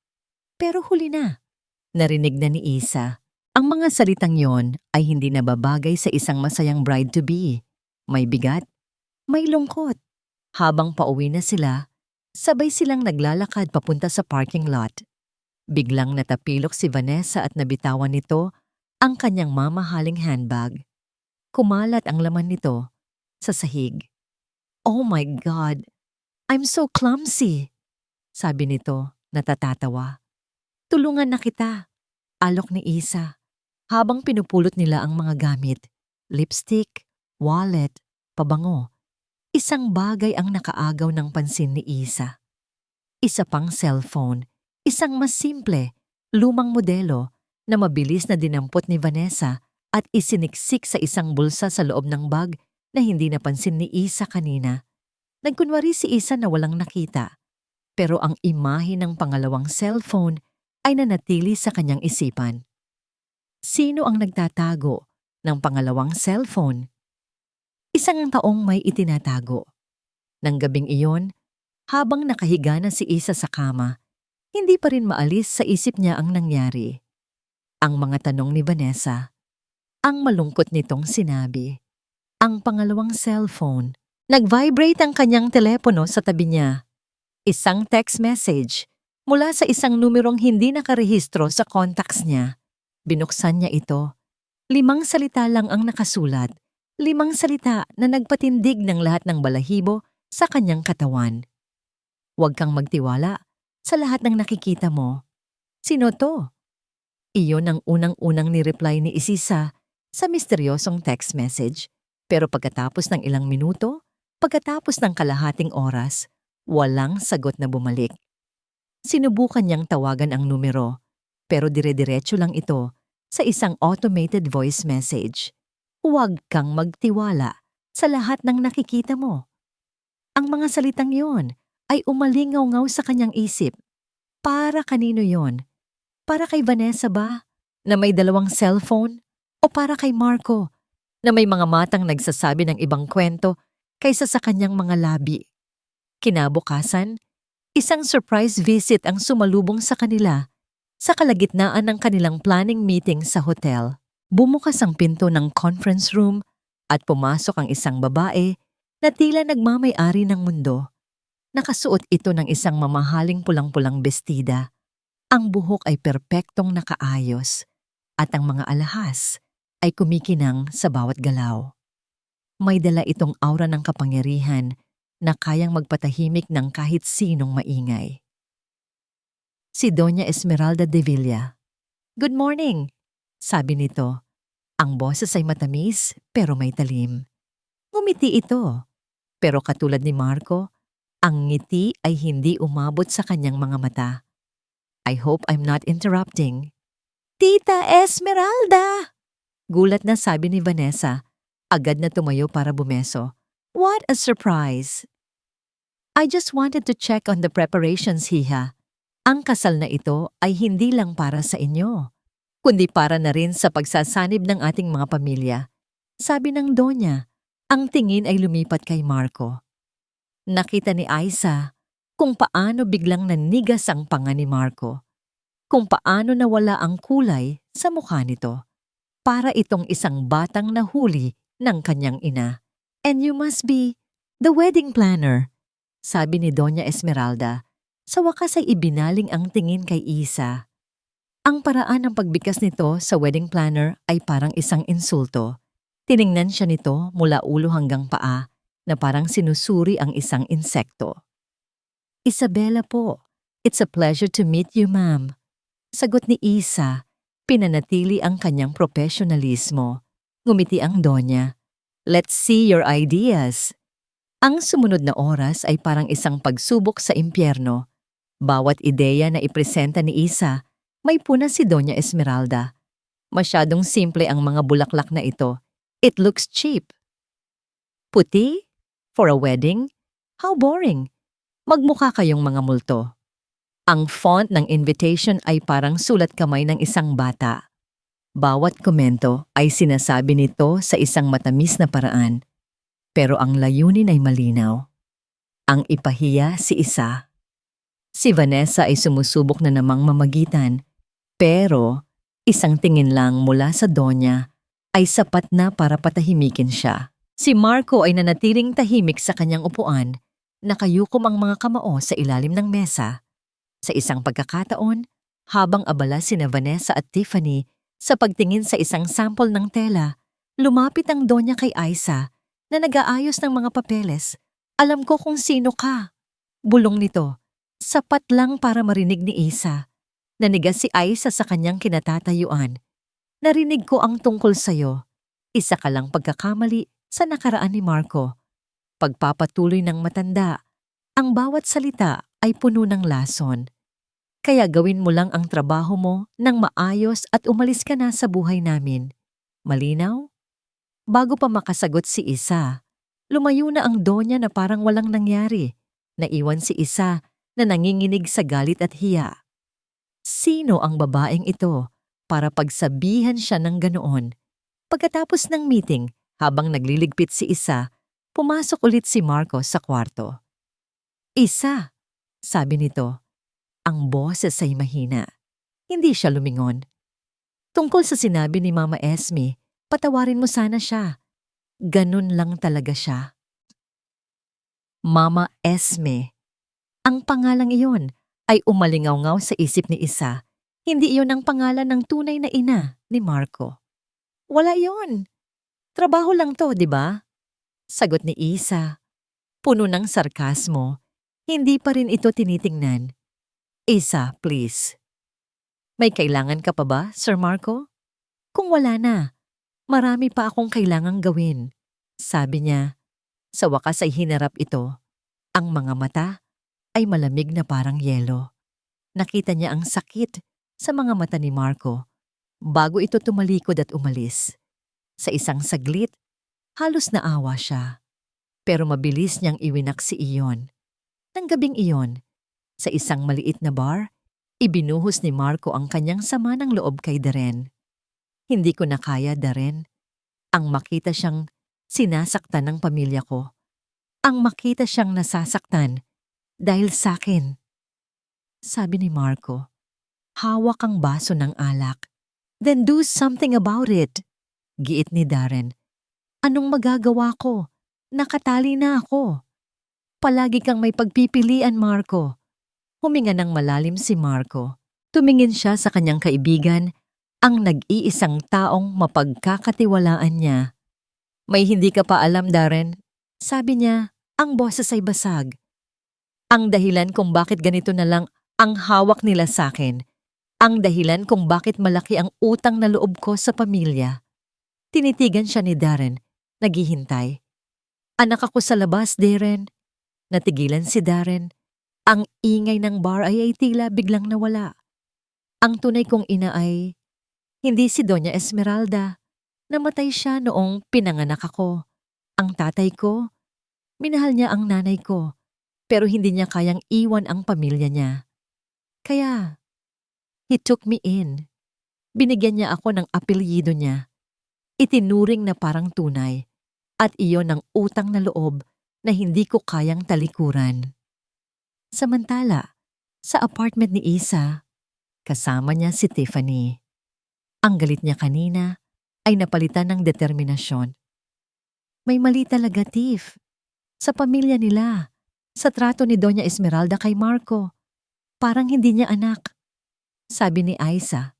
Pero huli na. Narinig na ni Isa. Ang mga salitang yon ay hindi nababagay sa isang masayang bride-to-be. May bigat, may lungkot. Habang pauwi na sila, sabay silang naglalakad papunta sa parking lot. Biglang natapilok si Vanessa at nabitawan nito ang kanyang mamahaling handbag. Kumalat ang laman nito sa sahig. Oh my God! I'm so clumsy! Sabi nito, natatatawa. Tulungan na kita, alok ni Isa. Habang pinupulot nila ang mga gamit, lipstick, wallet, pabango. Isang bagay ang nakaagaw ng pansin ni Isa. Isa pang cellphone. Isang mas simple, lumang modelo na mabilis na dinampot ni Vanessa at isiniksik sa isang bulsa sa loob ng bag na hindi napansin ni Isa kanina. Nagkunwari si Isa na walang nakita, pero ang imahe ng pangalawang cellphone ay nanatili sa kanyang isipan. Sino ang nagtatago ng pangalawang cellphone? Isang taong may itinatago. Nang gabing iyon, habang nakahiga na si Isa sa kama, hindi pa rin maalis sa isip niya ang nangyari. Ang mga tanong ni Vanessa, ang malungkot nitong sinabi. Ang pangalawang cellphone, nag-vibrate ang kanyang telepono sa tabi niya. Isang text message mula sa isang numerong hindi nakarehistro sa contacts niya. Binuksan niya ito. 5 salita lang ang nakasulat. 5 salita na nagpatindig ng lahat ng balahibo sa kanyang katawan. Huwag kang magtiwala sa lahat ng nakikita mo. Sino to? Iyon ang unang-unang ni-reply ni Isisa sa misteryosong text message. Pero pagkatapos ng ilang minuto, pagkatapos ng kalahating oras, walang sagot na bumalik. Sinubukan niyang tawagan ang numero, pero dire-diretso lang ito sa isang automated voice message. Huwag kang magtiwala sa lahat ng nakikita mo. Ang mga salitang yon ay umalingaw-ngaw sa kanyang isip. Para kanino yon? Para kay Vanessa ba, na may 2 cellphone? O para kay Marco, na may mga matang nagsasabi ng ibang kwento kaysa sa kanyang mga labi? Kinabukasan, isang surprise visit ang sumalubong sa kanila sa kalagitnaan ng kanilang planning meeting sa hotel. Bumukas ang pinto ng conference room at pumasok ang isang babae na tila nagmamay-ari ng mundo. Nakasuot ito ng isang mamahaling pulang-pulang bestida. Ang buhok ay perpektong nakaayos at ang mga alahas ay kumikinang sa bawat galaw. May dala itong aura ng kapangyarihan na kayang magpatahimik ng kahit sinong maingay. Si Doña Esmeralda de Villa. Good morning, sabi nito. Ang boses ay matamis pero may talim. Ngumiti ito, pero katulad ni Marco, ang ngiti ay hindi umabot sa kanyang mga mata. I hope I'm not interrupting. Tita Esmeralda! Gulat na sabi ni Vanessa. Agad na tumayo para bumeso. What a surprise! I just wanted to check on the preparations, Hiha. Ang kasal na ito ay hindi lang para sa inyo, kundi para na rin sa pagsasanib ng ating mga pamilya. Sabi ng Donya, ang tingin ay lumipat kay Marco. Nakita ni Aiza kung paano biglang nanigas ang panga ni Marco, kung paano nawala ang kulay sa mukha nito. Para itong isang batang nahuli ng kanyang ina. And you must be The wedding planner, sabi ni Doña Esmeralda. Sa wakas ay ibinaling ang tingin kay Isa. Ang paraan ng pagbigkas nito sa wedding planner ay parang isang insulto. Tiningnan siya nito mula ulo hanggang paa na parang sinusuri ang isang insekto. Isabella po, it's a pleasure to meet you, ma'am. Sagot ni Isa, pinanatili ang kanyang profesionalismo. Ngumiti ang Donya. Let's see your ideas. Ang sumunod na oras ay parang isang pagsubok sa impyerno. Bawat ideya na ipresenta ni Isa, may puna si Doña Esmeralda. Masyadong simple ang mga bulaklak na ito. It looks cheap. Puti? For a wedding? How boring. Magmukha kayong mga multo. Ang font ng invitation ay parang sulat kamay ng isang bata. Bawat komento ay sinasabi nito sa isang matamis na paraan. Pero ang layunin ay malinaw. Ang ipahiya si Isa. Si Vanessa ay sumusubok na namang mamagitan, pero isang tingin lang mula sa Donya ay sapat na para patahimikin siya. Si Marco ay nanatiling tahimik sa kanyang upuan, nakayukom ang mga kamao sa ilalim ng mesa. Sa isang pagkakataon, habang abala sina Vanessa at Tiffany sa pagtingin sa isang sample ng tela, lumapit ang Donya kay Isa na nag-aayos ng mga papeles. Alam ko kung sino ka. Bulong nito. Sapat lang para marinig ni Isa. Nanigas si Isa sa kanyang kinatatayuan. Narinig ko ang tungkol sa'yo. Isa ka lang pagkakamali sa nakaraan ni Marco. Pagpapatuloy ng matanda, ang bawat salita ay puno ng lason. Kaya gawin mo lang ang trabaho mo nang maayos at umalis ka na sa buhay namin. Malinaw? Bago pa makasagot si Isa, lumayo na ang Donya na parang walang nangyari. Naiwan si Isa na nanginginig sa galit at hiya. Sino ang babaeng ito para pagsabihan siya ng ganoon? Pagkatapos ng meeting, habang nagliligpit si Isa, pumasok ulit si Marco sa kwarto. Isa, sabi nito. Ang boses ay mahina. Hindi siya lumingon. Tungkol sa sinabi ni Mama Esme, patawarin mo sana siya. Ganun lang talaga siya. Mama Esme. Ang pangalang iyon ay umalingaw-ngaw sa isip ni Isa. Hindi iyon ang pangalan ng tunay na ina ni Marco. Wala iyon. Trabaho lang to, di ba? Sagot ni Isa. Puno ng sarkasmo. Hindi pa rin ito tinitingnan. Isa, please. May kailangan ka pa ba, Sir Marco? Kung wala na, marami pa akong kailangang gawin. Sabi niya. Sa wakas ay hinarap ito. Ang mga mata ay malamig na parang yelo. Nakita niya ang sakit sa mga mata ni Marco bago ito tumalikod at umalis. Sa isang saglit, halos naawa siya. Pero mabilis niyang iwinak si Iyon. Nang gabing iyon, sa isang maliit na bar, ibinuhos ni Marco ang kanyang sama ng loob kay Darren. Hindi ko na kaya, Darren. Ang makita siyang sinasaktan ng pamilya ko. Ang makita siyang nasasaktan dahil sa akin. Sabi ni Marco, hawak ang baso ng alak. Then do something about it. Giit ni Darren. Anong magagawa ko? Nakatali na ako. Palagi kang may pagpipilian, Marco. Huminga ng malalim si Marco. Tumingin siya sa kanyang kaibigan, ang nag-iisang taong mapagkakatiwalaan niya. May hindi ka pa alam, Darren. Sabi niya, ang boses ay basag. Ang dahilan kung bakit ganito na lang ang hawak nila sa akin. Ang dahilan kung bakit malaki ang utang na loob ko sa pamilya. Tinitigan siya ni Darren, naghihintay. Anak ako sa labas, Darren. Natigilan si Darren. Ang ingay ng bar ay tila biglang nawala. Ang tunay kong ina ay hindi si Doña Esmeralda. Namatay siya noong pinanganak ako. Ang tatay ko, minahal niya ang nanay ko. Pero hindi niya kayang iwan ang pamilya niya. Kaya, he took me in. Binigyan niya ako ng apelyido niya. Itinuring na parang tunay. At iyon ang utang na loob na hindi ko kayang talikuran. Samantala, sa apartment ni Isa, kasama niya si Tiffany. Ang galit niya kanina ay napalitan ng determinasyon. May mali talaga, Tiff. Sa pamilya nila, sa trato ni Doña Esmeralda kay Marco. Parang hindi niya anak, sabi ni Aiza,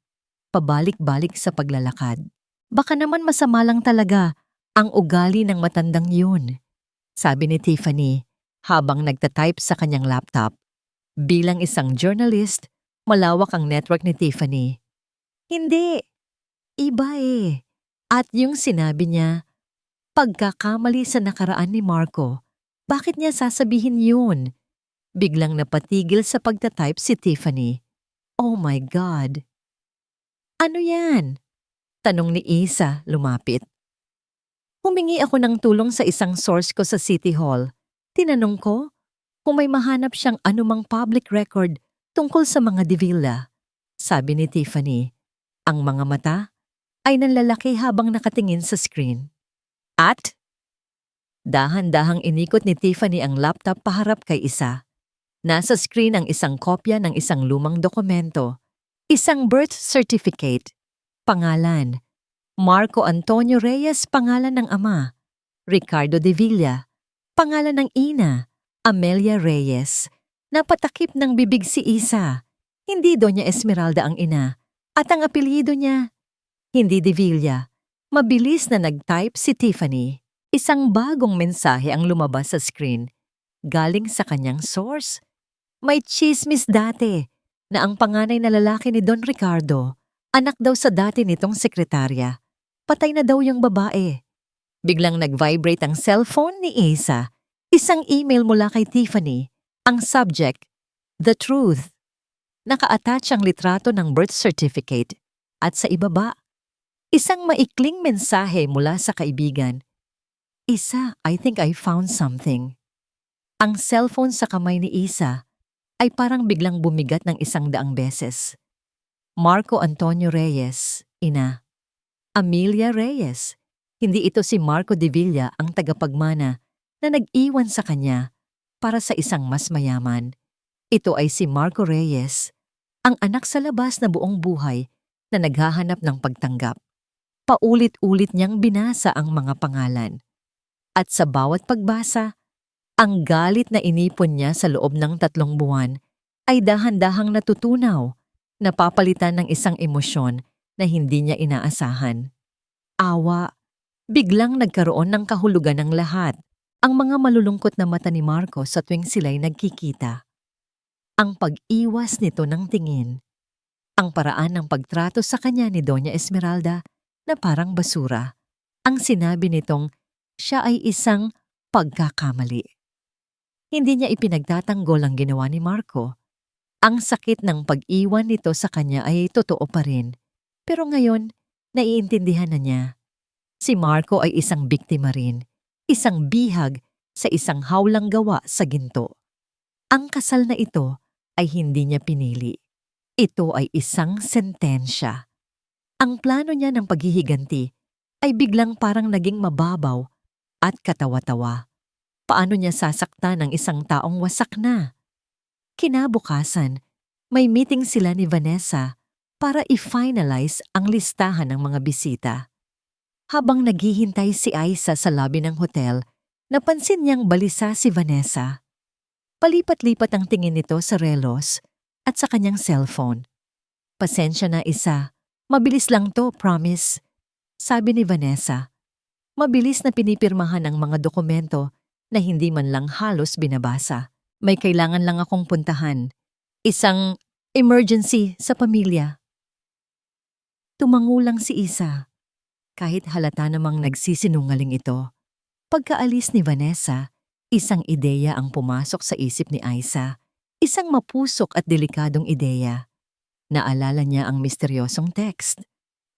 pabalik-balik sa paglalakad. Baka naman masama lang talaga ang ugali ng matandang yun, sabi ni Tiffany habang nagtatype sa kanyang laptop. Bilang isang journalist, malawak ang network ni Tiffany. Hindi, iba eh. At yung sinabi niya, pagkakamali sa nakaraan ni Marco, bakit niya sasabihin yun? Biglang napatigil sa pagtatype si Tiffany. Oh my God! Ano yan? Tanong ni Isa lumapit. Humingi ako ng tulong sa isang source ko sa City Hall. Tinanong ko kung may mahanap siyang anumang public record tungkol sa mga Divilla. Sabi ni Tiffany, ang mga mata ay nanlalaki habang nakatingin sa screen. At dahan-dahang inikot ni Tiffany ang laptop paharap kay Isa. Nasa screen ang isang kopya ng isang lumang dokumento, isang birth certificate, pangalan, Marco Antonio Reyes, pangalan ng ama, Ricardo de Villa, pangalan ng ina, Amelia Reyes. Napatakip ng bibig si Isa. Hindi Doña Esmeralda ang ina, at ang apelyido niya, hindi de Villa. Mabilis na nag-type si Tiffany. Isang bagong mensahe ang lumabas sa screen, galing sa kanyang source. May chismis dati na ang panganay na lalaki ni Don Ricardo, anak daw sa dati nitong sekretarya. Patay na daw yung babae. Biglang nag-vibrate ang cellphone ni Isa. Isang email mula kay Tiffany. Ang subject, The Truth. Naka-attach ang litrato ng birth certificate. At sa ibaba, isang maikling mensahe mula sa kaibigan. Isa, I think I found something. Ang cellphone sa kamay ni Isa ay parang biglang bumigat ng 100 beses. Marco Antonio Reyes, ina. Amelia Reyes. Hindi ito si Marco de Villa ang tagapagmana na nag-iwan sa kanya para sa isang mas mayaman. Ito ay si Marco Reyes, ang anak sa labas na buong buhay na naghahanap ng pagtanggap. Paulit-ulit niyang binasa ang mga pangalan. At sa bawat pagbasa, ang galit na inipon niya sa loob ng 3 buwan ay dahan-dahang natutunaw, napapalitan ng isang emosyon na hindi niya inaasahan. Awa, biglang nagkaroon ng kahulugan ng lahat, ang mga malulungkot na mata ni Marco sa tuwing sila'y nagkikita. Ang pag-iwas nito ng tingin, ang paraan ng pagtrato sa kanya ni Doña Esmeralda na parang basura, ang sinabi nitong siya ay isang pagkakamali. Hindi niya ipinagtatanggol ang ginawa ni Marco. Ang sakit ng pag-iwan nito sa kanya ay totoo pa rin. Pero ngayon, naiintindihan na niya. Si Marco ay isang biktima rin, isang bihag sa isang hawlang gawa sa ginto. Ang kasal na ito ay hindi niya pinili. Ito ay isang sentensya. Ang plano niya ng paghihiganti ay biglang parang naging mababaw at katawa-tawa. Paano niya sasaktan ng isang taong wasak na? Kinabukasan, may meeting sila ni Vanessa para i-finalize ang listahan ng mga bisita. Habang naghihintay si Aiza sa lobby ng hotel, napansin niyang balisa si Vanessa. Palipat-lipat ang tingin nito sa relos at sa kanyang cellphone. Pasensya na Isa, mabilis lang to, promise, sabi ni Vanessa. Mabilis na pinipirmahan ang mga dokumento na hindi man lang halos binabasa. May kailangan lang akong puntahan. Isang emergency sa pamilya. Tumangulang si Isa. Kahit halata namang nagsisinungaling ito. Pagkaalis ni Vanessa, isang ideya ang pumasok sa isip ni Aiza. Isang mapusok at delikadong ideya. Naalala niya ang misteryosong text,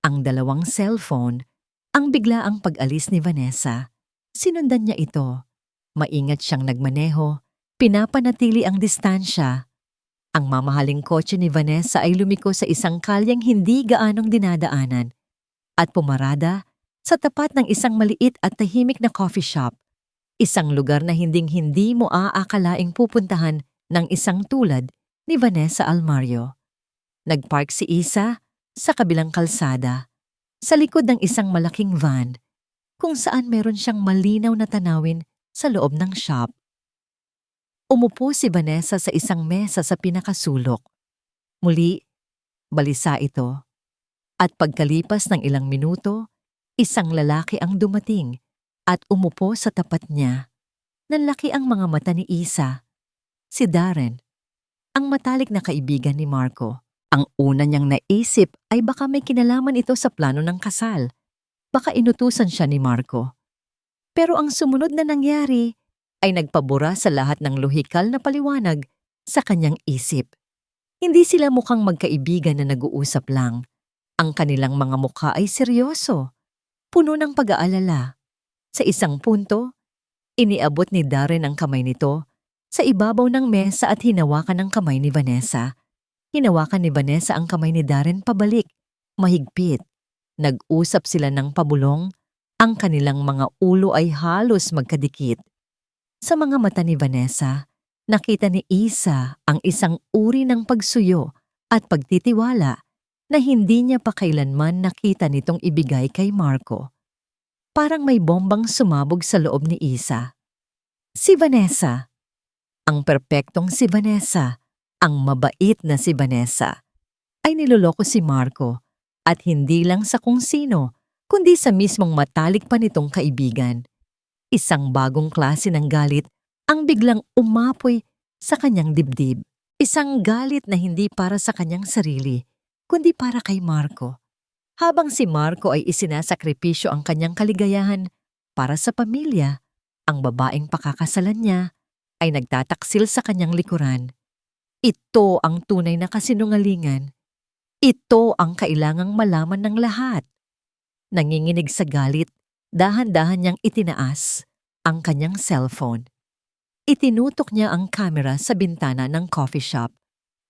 ang 2 cellphone, ang biglaang pag-alis ni Vanessa. Sinundan niya ito. Maingat siyang nagmaneho, pinapanatili ang distansya. Ang mamahaling kotse ni Vanessa ay lumiko sa isang kalyang hindi gaanong dinadaanan at pumarada sa tapat ng isang maliit at tahimik na coffee shop. Isang lugar na hinding-hindi mo aakalaing pupuntahan ng isang tulad ni Vanessa Almario. Nagpark si Isa sa kabilang kalsada, sa likod ng isang malaking van, kung saan meron siyang malinaw na tanawin sa loob ng shop. Umupo si Vanessa sa isang mesa sa pinakasulok. Muli, balisa ito. At pagkalipas ng ilang minuto, isang lalaki ang dumating at umupo sa tapat niya. Nanlaki ang mga mata ni Isa. Si Darren, ang matalik na kaibigan ni Marco. Ang una niyang naisip ay baka may kinalaman ito sa plano ng kasal. Baka inutusan siya ni Marco. Pero ang sumunod na nangyari ay nagpabura sa lahat ng lohikal na paliwanag sa kanyang isip. Hindi sila mukhang magkaibigan na nag-uusap lang. Ang kanilang mga mukha ay seryoso, puno ng pag-aalala. Sa isang punto, iniabot ni Darren ang kamay nito sa ibabaw ng mesa at hinawakan ang kamay ni Vanessa. Hinawakan ni Vanessa ang kamay ni Darren pabalik, mahigpit. Nag-usap sila ng pabulong, ang kanilang mga ulo ay halos magkadikit. Sa mga mata ni Vanessa, nakita ni Isa ang isang uri ng pagsuyo at pagtitiwala na hindi niya pa kailanman nakita nitong ibigay kay Marco. Parang may bombang sumabog sa loob ni Isa. Si Vanessa. Ang perpektong si Vanessa, ang mabait na si Vanessa, ay niloloko si Marco at hindi lang sa kung sino, kundi sa mismong matalik pa nitong kaibigan. Isang bagong klase ng galit ang biglang umapoy sa kanyang dibdib. Isang galit na hindi para sa kanyang sarili, kundi para kay Marco. Habang si Marco ay isinasakripisyo ang kanyang kaligayahan para sa pamilya, ang babaeng pakakasalan niya ay nagtataksil sa kanyang likuran. Ito ang tunay na kasinungalingan. Ito ang kailangang malaman ng lahat. Nanginginig sa galit, dahan-dahan niyang itinaas ang kanyang cellphone. Itinutok niya ang camera sa bintana ng coffee shop.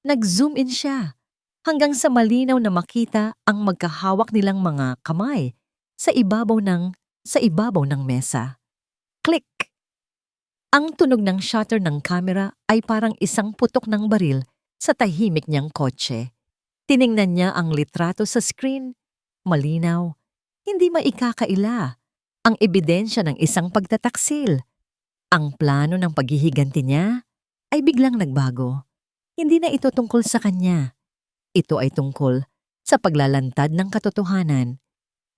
Nag-zoom in siya hanggang sa malinaw na makita ang magkahawak nilang mga kamay sa ibabaw ng mesa. Click! Ang tunog ng shutter ng camera ay parang isang putok ng baril sa tahimik niyang kotse. Tiningnan niya ang litrato sa screen. Malinaw, hindi maikakaila. Ang ebidensya ng isang pagtataksil. Ang plano ng paghihiganti niya ay biglang nagbago. Hindi na ito tungkol sa kanya. Ito ay tungkol sa paglalantad ng katotohanan.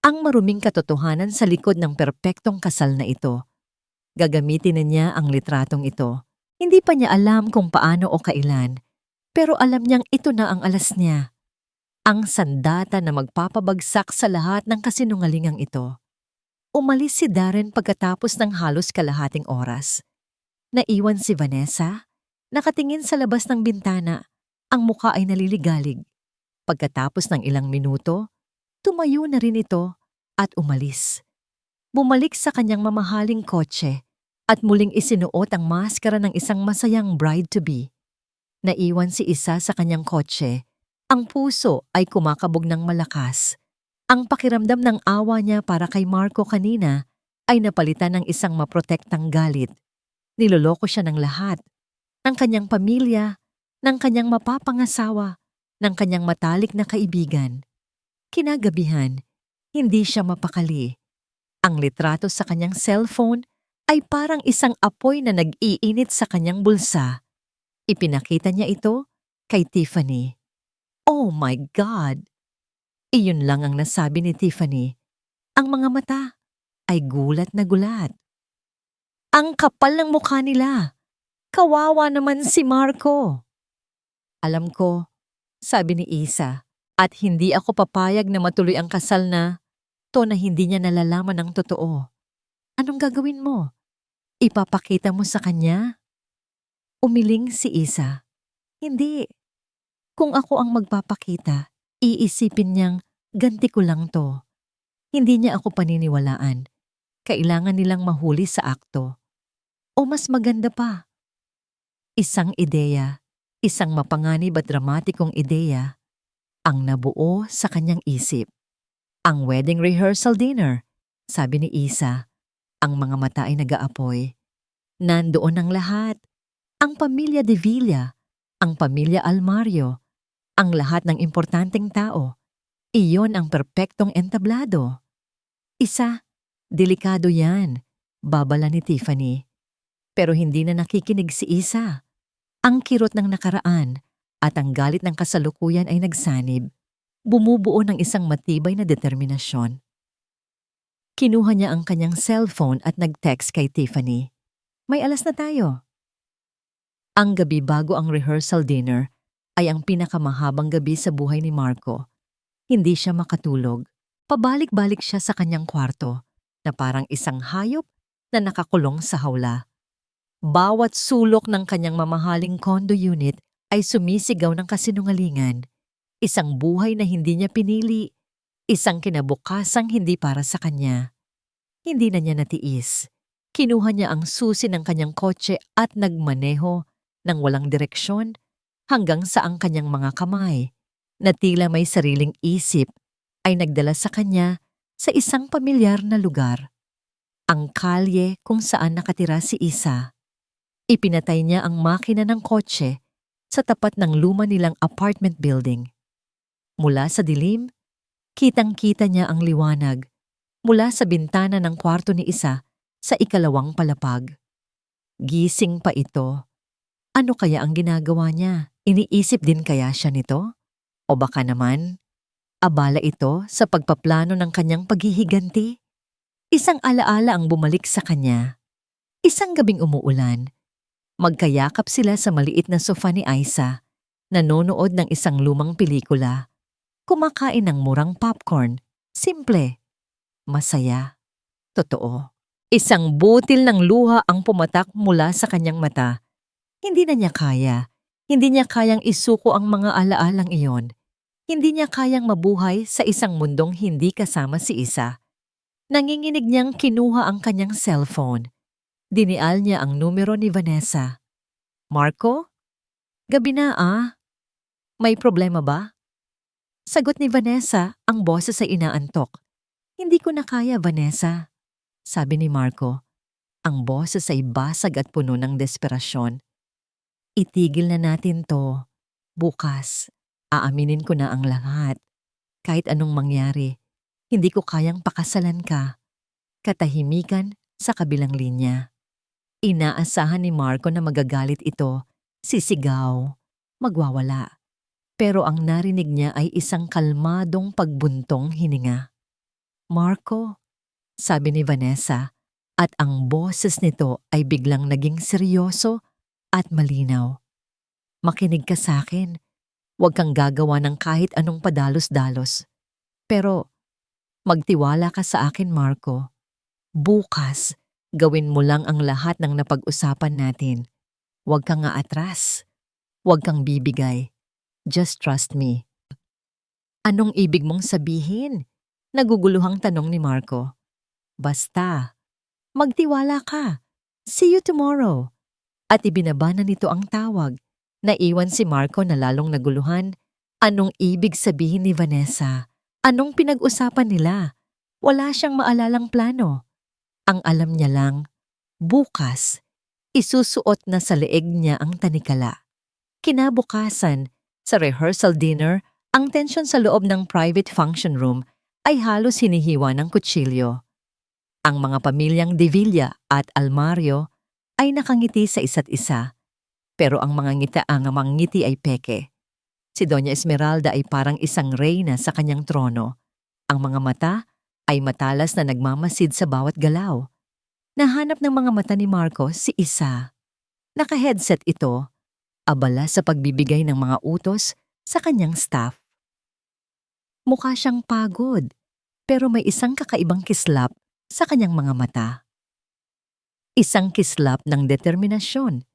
Ang maruming katotohanan sa likod ng perpektong kasal na ito. Gagamitin na niya ang litratong ito. Hindi pa niya alam kung paano o kailan, pero alam niyang ito na ang alas niya. Ang sandata na magpapabagsak sa lahat ng kasinungalingang ito. Umalis si Darren pagkatapos ng halos kalahating oras. Naiwan si Vanessa, nakatingin sa labas ng bintana, ang mukha ay naliligalig. Pagkatapos ng ilang minuto, tumayo na rin ito at umalis. Bumalik sa kanyang mamahaling kotse at muling isinuot ang maskara ng isang masayang bride-to-be. Naiwan si Isa sa kanyang kotse. Ang puso ay kumakabog ng malakas. Ang pakiramdam ng awa niya para kay Marco kanina ay napalitan ng isang maprotektang galit. Niloloko siya ng lahat. Ng kanyang pamilya, ng kanyang mapapangasawa, ng kanyang matalik na kaibigan. Kinagabihan, hindi siya mapakali. Ang litrato sa kanyang cellphone ay parang isang apoy na nag-iinit sa kanyang bulsa. Ipinakita niya ito kay Tiffany. Oh my God! Iyon lang ang nasabi ni Tiffany. Ang mga mata ay gulat na gulat. Ang kapal ng mukha nila. Kawawa naman si Marco. Alam ko, sabi ni Isa, at hindi ako papayag na matuloy ang kasal na hindi niya nalalaman ng totoo. Anong gagawin mo? Ipapakita mo sa kanya? Umiling si Isa. Hindi. Kung ako ang magpapakita, iisipin niyang ganti ko lang to. Hindi niya ako paniniwalaan. Kailangan nilang mahuli sa akto. O mas maganda pa. Isang ideya, isang mapanganib at dramatikong ideya, ang nabuo sa kanyang isip. Ang wedding rehearsal dinner, sabi ni Isa. Ang mga mata ay nag-aapoy. Nandoon ang lahat. Ang pamilya De Villa, ang pamilya Almario, ang lahat ng importanteng tao. Iyon ang perpektong entablado. Isa, delikado yan, babala ni Tiffany. Pero hindi na nakikinig si Isa. Ang kirot ng nakaraan at ang galit ng kasalukuyan ay nagsanib. Bumubuo ng isang matibay na determinasyon. Kinuha niya ang kanyang cellphone at nag-text kay Tiffany. May alas na tayo. Ang gabi bago ang rehearsal dinner ay ang pinakamahabang gabi sa buhay ni Marco. Hindi siya makatulog. Pabalik-balik siya sa kanyang kwarto na parang isang hayop na nakakulong sa hawla. Bawat sulok ng kanyang mamahaling condo unit ay sumisigaw ng kasinungalingan. Isang buhay na hindi niya pinili. Isang kinabukasang hindi para sa kanya. Hindi na niya natiis. Kinuha niya ang susi ng kanyang kotse at nagmaneho ng walang direksyon hanggang sa ang kanyang mga kamay, na tila may sariling isip, ay nagdala sa kanya sa isang pamilyar na lugar. Ang kalye kung saan nakatira si Isa. Ipinatay niya ang makina ng kotse sa tapat ng luma nilang apartment building. Mula sa dilim, kitang-kita niya ang liwanag mula sa bintana ng kwarto ni Isa sa ikalawang palapag. Gising pa ito. Ano kaya ang ginagawa niya? Iniisip din kaya siya nito? O baka naman, abala ito sa pagpaplano ng kanyang paghihiganti? Isang alaala ang bumalik sa kanya. Isang gabing umuulan. Magkayakap sila sa maliit na sofa ni Isa, nanonood ng isang lumang pelikula. Kumakain ng murang popcorn. Simple. Masaya. Totoo. Isang butil ng luha ang pumatak mula sa kanyang mata. Hindi na niya kaya. Hindi niya kayang isuko ang mga alaalang iyon. Hindi niya kayang mabuhay sa isang mundong hindi kasama si Isa. Nanginginig niyang kinuha ang kanyang cellphone. Dinial niya ang numero ni Vanessa. Marco? Gabi na May problema ba? Sagot ni Vanessa, ang boses ay inaantok. Hindi ko na kaya, Vanessa. Sabi ni Marco. Ang boses ay basag at puno ng desperasyon. Itigil na natin to. Bukas, aaminin ko na ang lahat. Kahit anong mangyari, hindi ko kayang pakasalan ka. Katahimikan sa kabilang linya. Inaasahan ni Marco na magagalit ito, sisigaw, magwawala. Pero ang narinig niya ay isang kalmadong pagbuntong hininga. Marco, sabi ni Vanessa, at ang boses nito ay biglang naging seryoso at malinaw. Makinig ka sa akin. Huwag kang gagawa ng kahit anong padalos-dalos. Pero magtiwala ka sa akin, Marco. Bukas, gawin mo lang ang lahat ng napag-usapan natin. Huwag kang aatras. Huwag kang bibigay. Just trust me. Anong ibig mong sabihin? Naguguluhang tanong ni Marco. Basta, magtiwala ka. See you tomorrow. At ibinaba na nito ang tawag. Naiwan si Marco na lalong naguluhan. Anong ibig sabihin ni Vanessa? Anong pinag-usapan nila? Wala siyang maalalang plano. Ang alam niya lang, bukas, isusuot na sa leeg niya ang tanikala. Kinabukasan, sa rehearsal dinner, ang tensyon sa loob ng private function room ay halos hinihiwa ng kutsilyo. Ang mga pamilyang De Villa at Almario ay nakangiti sa isa't isa, pero ang mga ngiti ay peke. Si Doña Esmeralda ay parang isang reyna sa kanyang trono. Ang mga mata ay matalas na nagmamasid sa bawat galaw. Nahanap ng mga mata ni Marco si Isa. Naka-headset ito, abala sa pagbibigay ng mga utos sa kanyang staff. Mukha siyang pagod, pero may isang kakaibang kislap sa kanyang mga mata. Isang kislap ng determinasyon.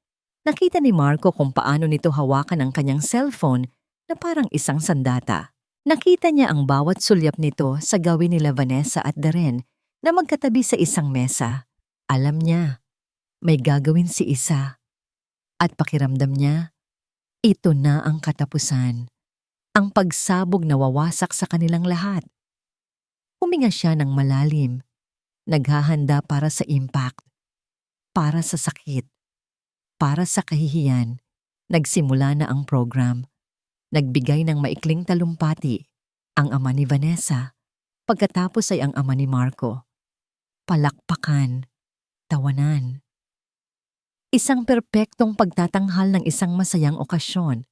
Nakita ni Marco kung paano nito hawakan ang kanyang cellphone na parang isang sandata. Nakita niya ang bawat sulyap nito sa gawin nila Vanessa at Darren na magkatabi sa isang mesa. Alam niya, may gagawin si Isa. At pakiramdam niya, ito na ang katapusan. Ang pagsabog na wawasak sa kanilang lahat. Huminga siya ng malalim. Naghahanda para sa impact. Para sa sakit. Para sa kahihiyan. Nagsimula na ang program. Nagbigay ng maikling talumpati ang ama ni Vanessa. Pagkatapos ay ang ama ni Marco. Palakpakan. Tawanan. Isang perpektong pagtatanghal ng isang masayang okasyon.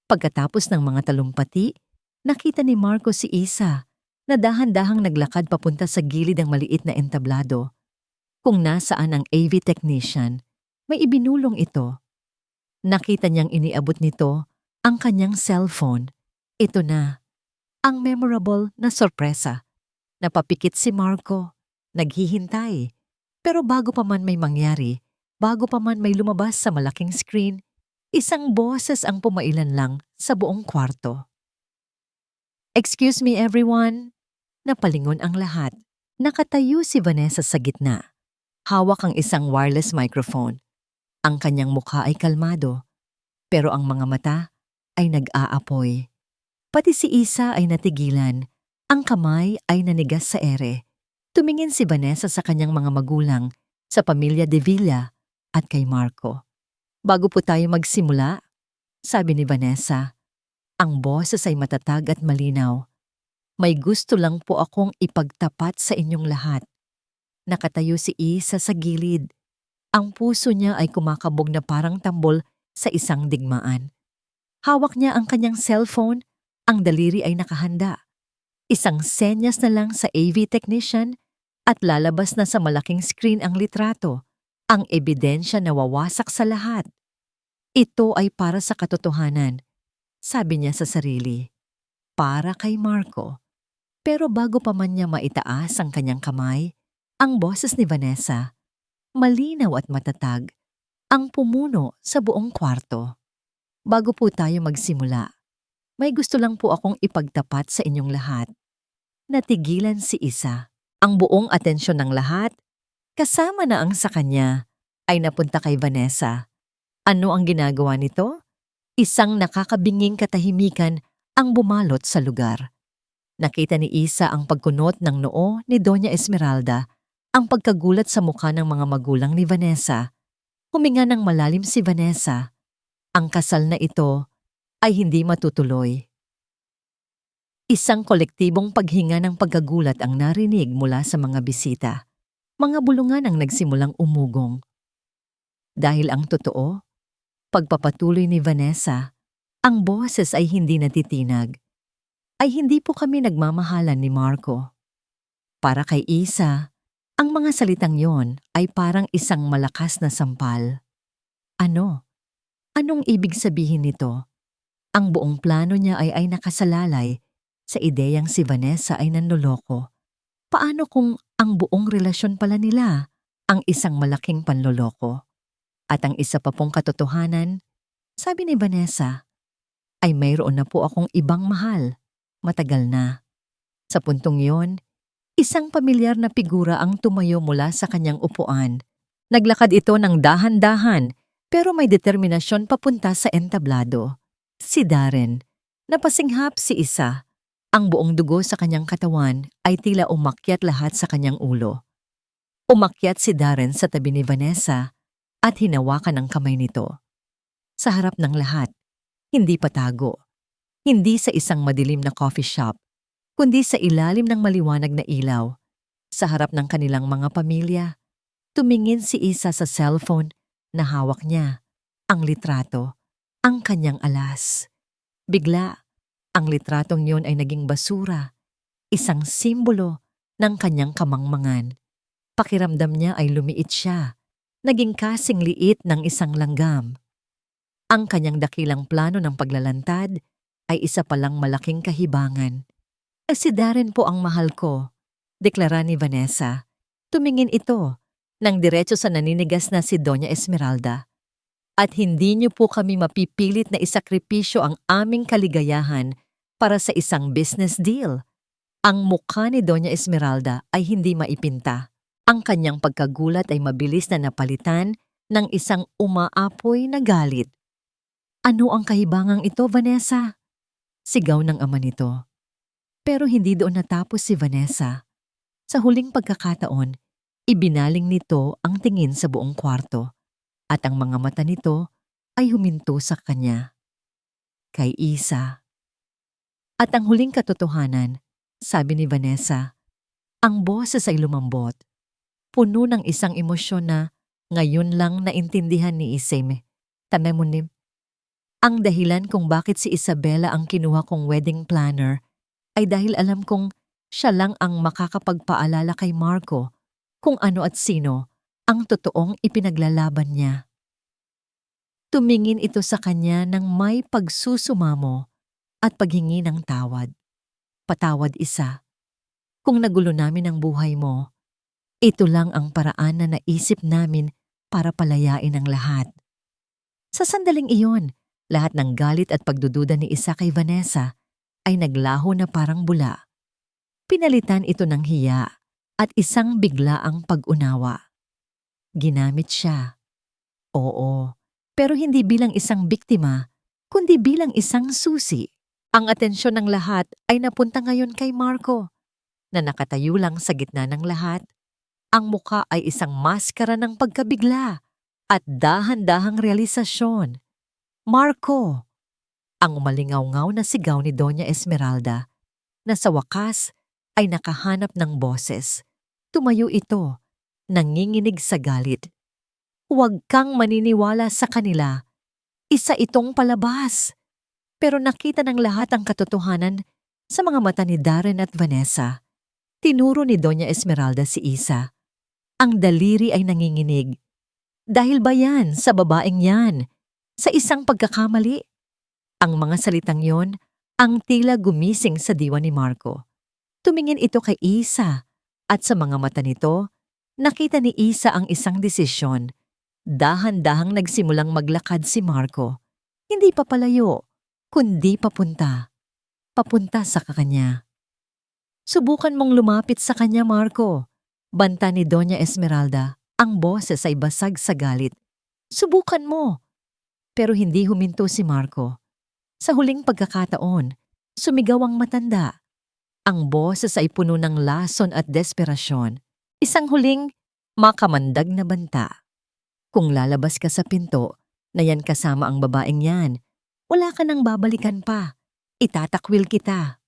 Pagkatapos ng mga talumpati, nakita ni Marco si Isa na dahan-dahang naglakad papunta sa gilid ng maliit na entablado. Kung nasaan ang AV technician, may ibinulong ito. Nakita niyang iniabot nito ang kanyang cellphone. Ito na, ang memorable na sorpresa. Napapikit si Marco, naghihintay. Pero bago pa man may mangyari, bago pa man may lumabas sa malaking screen, isang boses ang pumailan lang sa buong kwarto. "Excuse me everyone." Napalingon ang lahat. Nakatayo si Vanessa sa gitna. Hawak ang isang wireless microphone. Ang kanyang mukha ay kalmado, pero ang mga mata ay nag-aapoy. Pati si Isa ay natigilan. Ang kamay ay nanigas sa ere. Tumingin si Vanessa sa kanyang mga magulang, sa pamilya De Villa at kay Marco. "Bago po tayo magsimula," sabi ni Vanessa, ang boses ay matatag at malinaw. "May gusto lang po akong ipagtapat sa inyong lahat." Nakatayo si Isa sa gilid. Ang puso niya ay kumakabog na parang tambol sa isang digmaan. Hawak niya ang kanyang cellphone, ang daliri ay nakahanda. Isang senyas na lang sa AV technician at lalabas na sa malaking screen ang litrato, ang ebidensya na wawasak sa lahat. "Ito ay para sa katotohanan," sabi niya sa sarili. Para kay Marco. Pero bago pa man niya maitaas ang kanyang kamay, ang boses ni Vanessa, malinaw at matatag, ang pumuno sa buong kwarto. "Bago po tayo magsimula, may gusto lang po akong ipagtapat sa inyong lahat." Natigilan si Isa. Ang buong atensyon ng lahat, kasama na ang sa kanya, ay napunta kay Vanessa. Ano ang ginagawa nito? Isang nakakabinging katahimikan ang bumalot sa lugar. Nakita ni Isa ang pagkunot ng noo ni Doña Esmeralda, ang pagkagulat sa mukha ng mga magulang ni Vanessa. Huminga ng malalim si Vanessa. Ang kasal na ito ay hindi matutuloy. Isang kolektibong paghinga ng pagkagulat ang narinig mula sa mga bisita. Mga bulungan ang nagsimulang umugong. Dahil ang totoo, pagpapatuloy ni Vanessa, ang boses ay hindi natitinag. Ay hindi po kami nagmamahalan ni Marco. Para kay Isa, ang mga salitang yon ay parang isang malakas na sampal. Ano? Anong ibig sabihin nito? Ang buong plano niya ay nakasalalay sa ideyang si Vanessa ay nanloloko. Paano kung ang buong relasyon pala nila ang isang malaking panloloko? At ang isa pa pong katotohanan, sabi ni Vanessa, ay mayroon na po akong ibang mahal. Matagal na. Sa puntong yon, isang pamilyar na figura ang tumayo mula sa kanyang upuan. Naglakad ito ng dahan-dahan pero may determinasyon papunta sa entablado. Si Darren. Napasinghap si Isa. Ang buong dugo sa kanyang katawan ay tila umakyat lahat sa kanyang ulo. Umakyat si Darren sa tabi ni Vanessa at hinawakan ang kamay nito. Sa harap ng lahat, hindi patago. Hindi sa isang madilim na coffee shop, kundi sa ilalim ng maliwanag na ilaw. Sa harap ng kanilang mga pamilya, tumingin si Isa sa cellphone na hawak niya, ang litrato, ang kanyang alas. Bigla, ang litratong yun ay naging basura, isang simbolo ng kanyang kamangmangan. Pakiramdam niya ay lumiit siya, naging kasing liit ng isang langgam. Ang kanyang dakilang plano ng paglalantad ay isa palang malaking kahibangan. Si Darren po ang mahal ko, deklara ni Vanessa. Tumingin ito nang diretso sa naninigas na si Doña Esmeralda. At hindi niyo po kami mapipilit na isakripisyo ang aming kaligayahan para sa isang business deal. Ang mukha ni Doña Esmeralda ay hindi maipinta. Ang kanyang pagkagulat ay mabilis na napalitan ng isang umaapoy na galit. Ano ang kahibangang ito, Vanessa? Sigaw ng ama nito. Pero hindi doon natapos si Vanessa. Sa huling pagkakataon, ibinaling nito ang tingin sa buong kwarto at ang mga mata nito ay huminto sa kanya. Kay Isa. At ang huling katotohanan, sabi ni Vanessa, ang boses ay lumambot, puno ng isang emosyon na Ngayon lang naintindihan ni Isay. Tanay mo ni, ang dahilan kung bakit si Isabella ang kinuha kong wedding planner ay dahil alam kong siya lang ang makakapagpaalala kay Marco kung ano at sino ang totoong ipinaglalaban niya. Tumingin ito sa kanya ng may pagsusumamo at paghingi ng tawad. Patawad, Isa. Kung nagulo namin ang buhay mo, ito lang ang paraan na naisip namin para palayain ang lahat. Sa sandaling iyon, lahat ng galit at pagdududa ni Isa kay Vanessa ay naglaho na parang bula. Pinalitan ito ng hiya at isang biglaang pag-unawa. Ginamit siya. Oo, pero hindi bilang isang biktima, kundi bilang isang susi. Ang atensyon ng lahat ay napunta ngayon kay Marco, na nakatayo lang sa gitna ng lahat. Ang muka ay isang maskara ng pagkabigla at dahan-dahang realisasyon. Marco! Ang umalingaw-ngaw na sigaw ni Doña Esmeralda, na sa wakas ay nakahanap ng boses. Tumayo ito, nanginginig sa galit. Huwag kang maniniwala sa kanila. Isa itong palabas. Pero nakita ng lahat ang katotohanan sa mga mata ni Darren at Vanessa. Tinuro ni Doña Esmeralda si Isa. Ang daliri ay nanginginig. Dahil ba yan sa babaeng yan? Sa isang pagkakamali? Ang mga salitang yon ang tila gumising sa diwa ni Marco. Tumingin ito kay Isa at sa mga mata nito, nakita ni Isa ang isang desisyon. Dahan-dahang nagsimulang maglakad si Marco. Hindi pa palayo, kundi papunta. Papunta sa kanya. Subukan mong lumapit sa kanya, Marco. Banta ni Doña Esmeralda. Ang boses ay basag sa galit. Subukan mo. Pero hindi huminto si Marco. Sa huling pagkakataon, sumigaw ang matanda. Ang boses ay puno ng lason at desperasyon. Isang huling makamandag na banta. Kung lalabas ka sa pinto na yan kasama ang babaeng yan, wala ka nang babalikan pa. Itatakwil kita.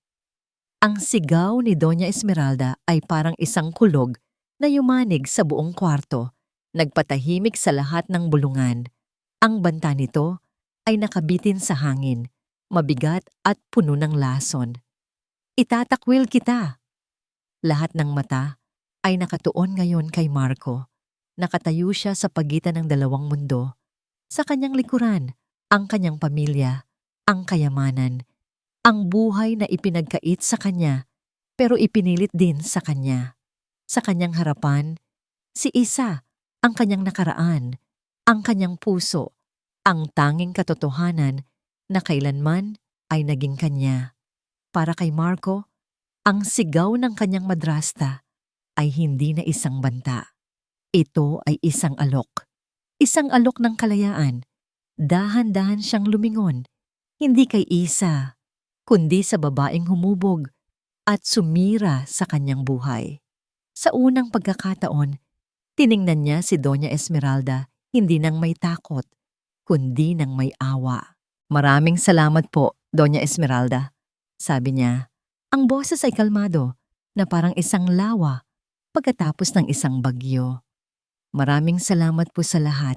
Ang sigaw ni Doña Esmeralda ay parang isang kulog na yumanig sa buong kwarto, nagpatahimik sa lahat ng bulungan. Ang banta nito ay nakabitin sa hangin, mabigat at puno ng lason. Itatakwil kita. Lahat ng mata ay nakatuon ngayon kay Marco. Nakatayo siya sa pagitan ng dalawang mundo. Sa kanyang likuran, ang kanyang pamilya, ang kayamanan, ang buhay na ipinagkait sa kanya pero ipinilit din sa kanya. Sa kanyang harapan, si Isa, ang kanyang nakaraan, ang kanyang puso, ang tanging katotohanan na kailanman ay naging kanya. Para kay Marco, ang sigaw ng kanyang madrasta ay hindi na isang banta. Ito ay isang alok. Isang alok ng kalayaan. Dahan-dahan siyang lumingon, hindi kay Isa, kundi sa babaeng humubog at sumira sa kanyang buhay. Sa unang pagkakataon, tiningnan niya si Doña Esmeralda hindi nang may takot, kundi nang may awa. Maraming salamat po, Doña Esmeralda. Sabi niya, ang boses ay kalmado na parang isang lawa pagkatapos ng isang bagyo. Maraming salamat po sa lahat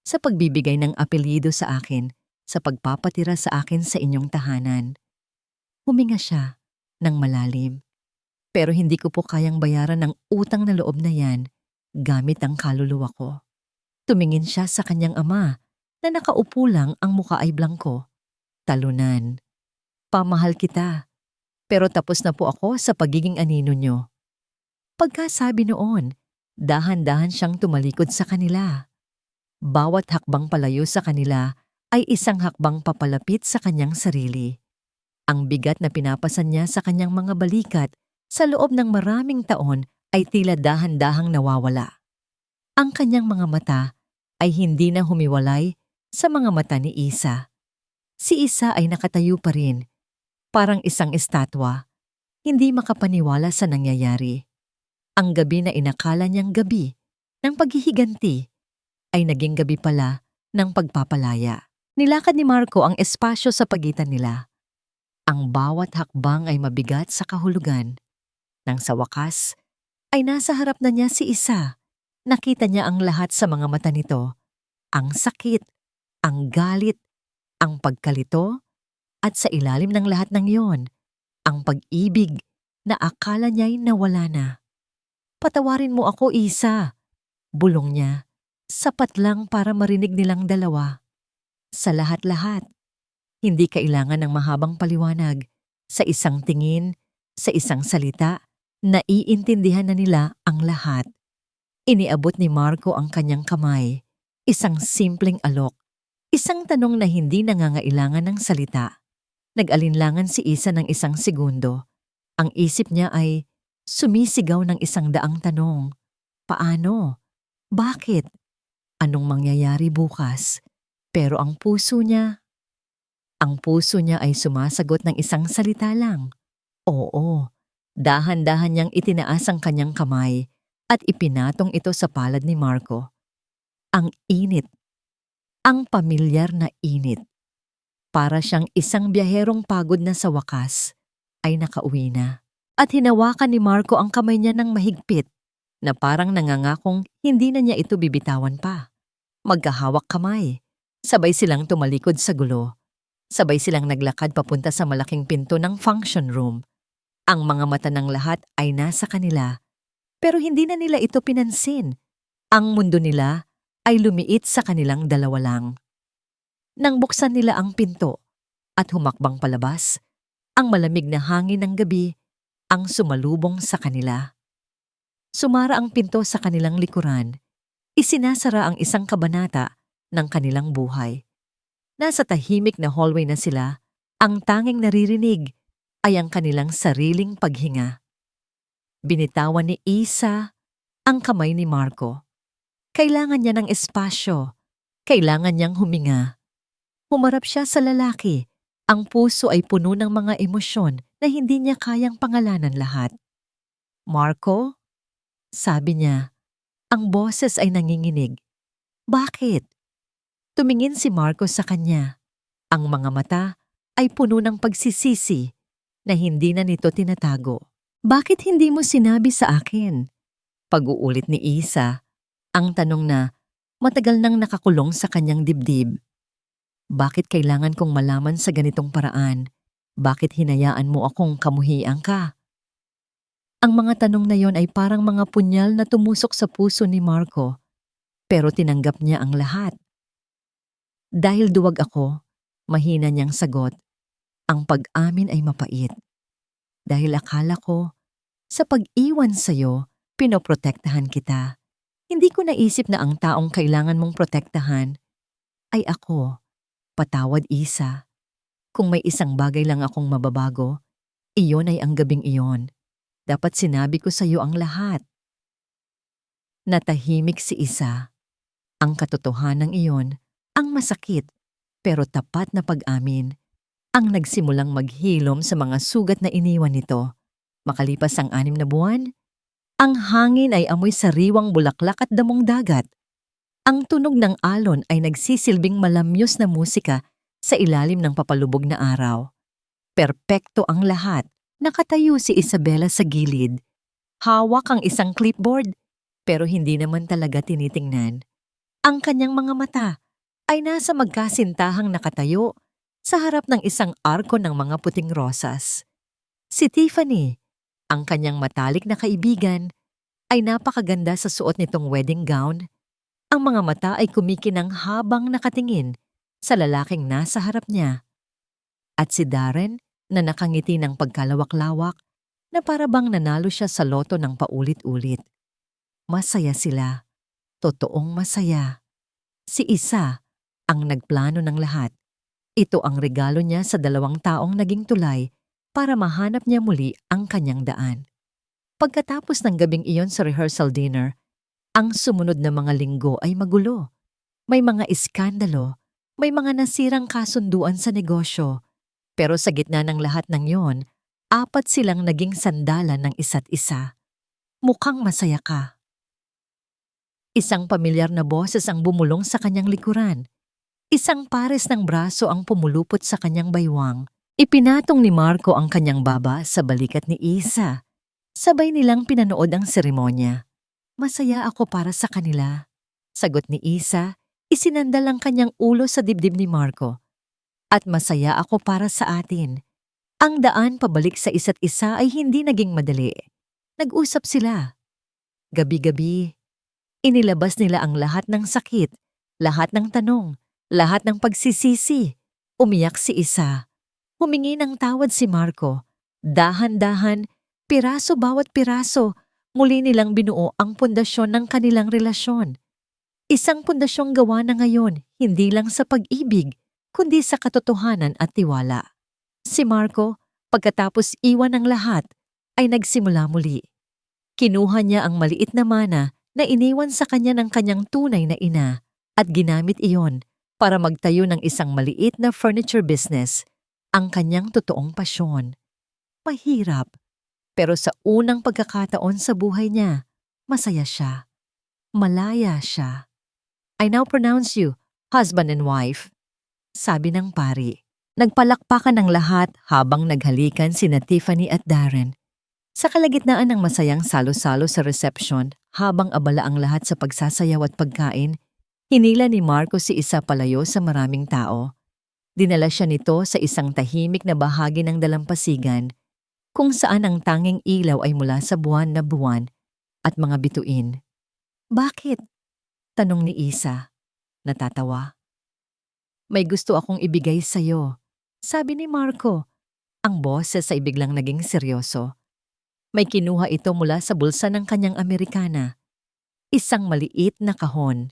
sa pagbibigay ng apelyido sa akin, sa pagpapatira sa akin sa inyong tahanan. Huminga siya ng malalim. Pero hindi ko po kayang bayaran ng utang na loob na yan gamit ang kaluluwa ko. Tumingin siya sa kanyang ama na nakaupo lang ang muka ay blangko. Talunan. Pamahal kita, pero tapos na po ako sa pagiging anino nyo. Pagkasabi noon, dahan-dahan siyang tumalikod sa kanila. Bawat hakbang palayo sa kanila ay isang hakbang papalapit sa kanyang sarili. Ang bigat na pinapasan niya sa kanyang mga balikat sa loob ng maraming taon ay tila dahan-dahang nawawala. Ang kanyang mga mata ay hindi na humiwalay sa mga mata ni Isa. Si Isa ay nakatayo pa rin, parang isang estatwa, hindi makapaniwala sa nangyayari. Ang gabi na inakala niyang gabi ng paghihiganti ay naging gabi pala ng pagpapalaya. Nilakad ni Marco ang espasyo sa pagitan nila. Ang bawat hakbang ay mabigat sa kahulugan. Nang sa wakas, ay nasa harap na niya si Isa Nakita niya ang lahat sa mga mata nito. Ang sakit, ang galit, ang pagkalito, at sa ilalim ng lahat ng iyon, ang pag-ibig na akala niya'y nawala na. "Patawarin mo ako, Isa," bulong niya. Sapat lang para marinig nilang dalawa. Sa lahat-lahat, hindi kailangan ng mahabang paliwanag. Sa isang tingin, sa isang salita, naiintindihan na nila ang lahat. Iniabot ni Marco ang kanyang kamay. Isang simpleng alok. Isang tanong na hindi nangangailangan ng salita. Nag-alinlangan si Isa ng isang segundo. Ang isip niya ay sumisigaw ng 100 tanong. Paano? Bakit? Anong mangyayari bukas? Pero ang puso niya ay sumasagot ng isang salita lang. Oo. Dahan-dahan niyang itinaas ang kanyang kamay at ipinatong ito sa palad ni Marco. Ang init. Ang pamilyar na init. Para siyang isang biyaherong pagod na sa wakas ay nakauwi na. At hinawakan ni Marco ang kamay niya ng mahigpit na parang nangangakong hindi na niya ito bibitawan pa. Magkahawak kamay. Sabay silang tumalikod sa gulo. Sabay silang naglakad papunta sa malaking pinto ng function room. Ang mga mata ng lahat ay nasa kanila. Pero hindi na nila ito pinansin. Ang mundo nila ay lumiit sa kanilang dalawa lang. Nang buksan nila ang pinto at humakbang palabas, ang malamig na hangin ng gabi ang sumalubong sa kanila. Sumara ang pinto sa kanilang likuran. Isinasara ang isang kabanata ng kanilang buhay. Nasa tahimik na hallway na sila, ang tanging naririnig ay ang kanilang sariling paghinga. Binitawan ni Isa ang kamay ni Marco. Kailangan niya ng espasyo. Kailangan niyang huminga. Humarap siya sa lalaki. Ang puso ay puno ng mga emosyon na hindi niya kayang pangalanan lahat. "Marco?" sabi niya. Ang boses ay nanginginig. "Bakit?" Tumingin si Marco sa kanya. Ang mga mata ay puno ng pagsisisi na hindi na nito tinatago. "Bakit hindi mo sinabi sa akin?" Pag-uulit ni Isa, ang tanong na matagal nang nakakulong sa kanyang dibdib. "Bakit kailangan kong malaman sa ganitong paraan? Bakit hinayaan mo akong kamuhian ka?" Ang mga tanong na yon ay parang mga punyal na tumusok sa puso ni Marco, pero tinanggap niya ang lahat. "Dahil duwag ako," mahina niyang sagot, "ang pag-amin ay mapait. Dahil akala ko, sa pag-iwan sa'yo, pinoprotektahan kita. Hindi ko naisip na ang taong kailangan mong protektahan ay ako. Patawad, Isa. Kung may isang bagay lang akong mababago, iyon ay ang gabing iyon. Dapat sinabi ko sa'yo ang lahat." Natahimik si Isa. Ang katotohanan iyon, ang masakit pero tapat na pag-amin, ang nagsimulang maghilom sa mga sugat na iniwan nito. Makalipas ang 6 na buwan, ang hangin ay amoy sariwang bulaklak at damong dagat. Ang tunog ng alon ay nagsisilbing malamyos na musika sa ilalim ng papalubog na araw. Perpekto ang lahat. Nakatayo si Isabela sa gilid. Hawak ang isang clipboard, pero hindi naman talaga tinitingnan. Ang kanyang mga mata ay nasa magkasintahang nakatayo sa harap ng isang arko ng mga puting rosas. Si Tiffany, ang kanyang matalik na kaibigan, ay napakaganda sa suot nitong wedding gown. Ang mga mata ay kumikinang habang nakatingin sa lalaking nasa harap niya. At si Darren na nakangiti ng pagkalawak-lawak na para bang nanalo siya sa loto ng paulit-ulit. Masaya sila. Totoong masaya. Si Isa ang nagplano ng lahat. Ito ang regalo niya sa 2 taong naging tulay para mahanap niya muli ang kanyang daan. Pagkatapos ng gabing iyon sa rehearsal dinner, ang sumunod na mga linggo ay magulo. May mga iskandalo, may mga nasirang kasunduan sa negosyo. Pero sa gitna ng lahat ng yon, 4 silang naging sandalan ng isa't isa. "Mukhang masaya ka." Isang pamilyar na boses ang bumulong sa kanyang likuran. Isang pares ng braso ang pumulupot sa kanyang baywang. Ipinatong ni Marco ang kanyang baba sa balikat ni Isa. Sabay nilang pinanood ang seremonya. Masaya ako para sa kanila. Sagot ni Isa, isinandal ang kanyang ulo sa dibdib ni Marco. At masaya ako para sa atin. Ang daan pabalik sa isa't isa ay hindi naging madali. Nag-usap sila. Gabi-gabi, inilabas nila ang lahat ng sakit, lahat ng tanong, lahat ng pagsisisi. Umiyak si Isa. Humingi ng tawad si Marco. Dahan-dahan, piraso bawat piraso, muli nilang binuo ang pundasyon ng kanilang relasyon. Isang pundasyong gawa na ngayon, hindi lang sa pag-ibig, kundi sa katotohanan at tiwala. Si Marco, pagkatapos iwan ng lahat, ay nagsimula muli. Kinuha niya ang maliit na mana na iniwan sa kanya ng kanyang tunay na ina at ginamit iyon para magtayo ng isang maliit na furniture business, ang kanyang totoong pasyon. Mahirap, pero sa unang pagkakataon sa buhay niya, masaya siya. Malaya siya. I now pronounce you husband and wife, sabi ng pari. Nagpalakpakan ng lahat habang naghalikan sina Tiffany at Darren. Sa kalagitnaan ng masayang salo-salo sa reception, habang abala ang lahat sa pagsasayaw at pagkain, hinila ni Marco si Isa palayo sa maraming tao. Dinala siya nito sa isang tahimik na bahagi ng dalampasigan, kung saan ang tanging ilaw ay mula sa buwan na buwan at mga bituin. Bakit? Tanong ni Isa. Natatawa. May gusto akong ibigay sa'yo, sabi ni Marco. Ang boses ay biglang naging seryoso. May kinuha ito mula sa bulsa ng kanyang Amerikana. Isang maliit na kahon.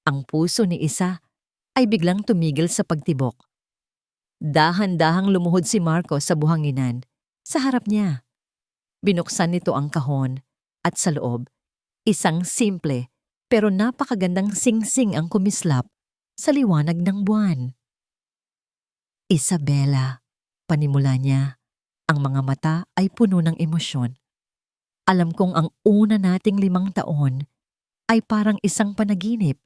Ang puso ni Isa ay biglang tumigil sa pagtibok. Dahan-dahang lumuhod si Marco sa buhanginan, sa harap niya. Binuksan nito ang kahon at sa loob, isang simple pero napakagandang singsing ang kumislap sa liwanag ng buwan. Isabela, panimula niya. Ang mga mata ay puno ng emosyon. Alam kong ang una nating 5 taon ay parang isang panaginip.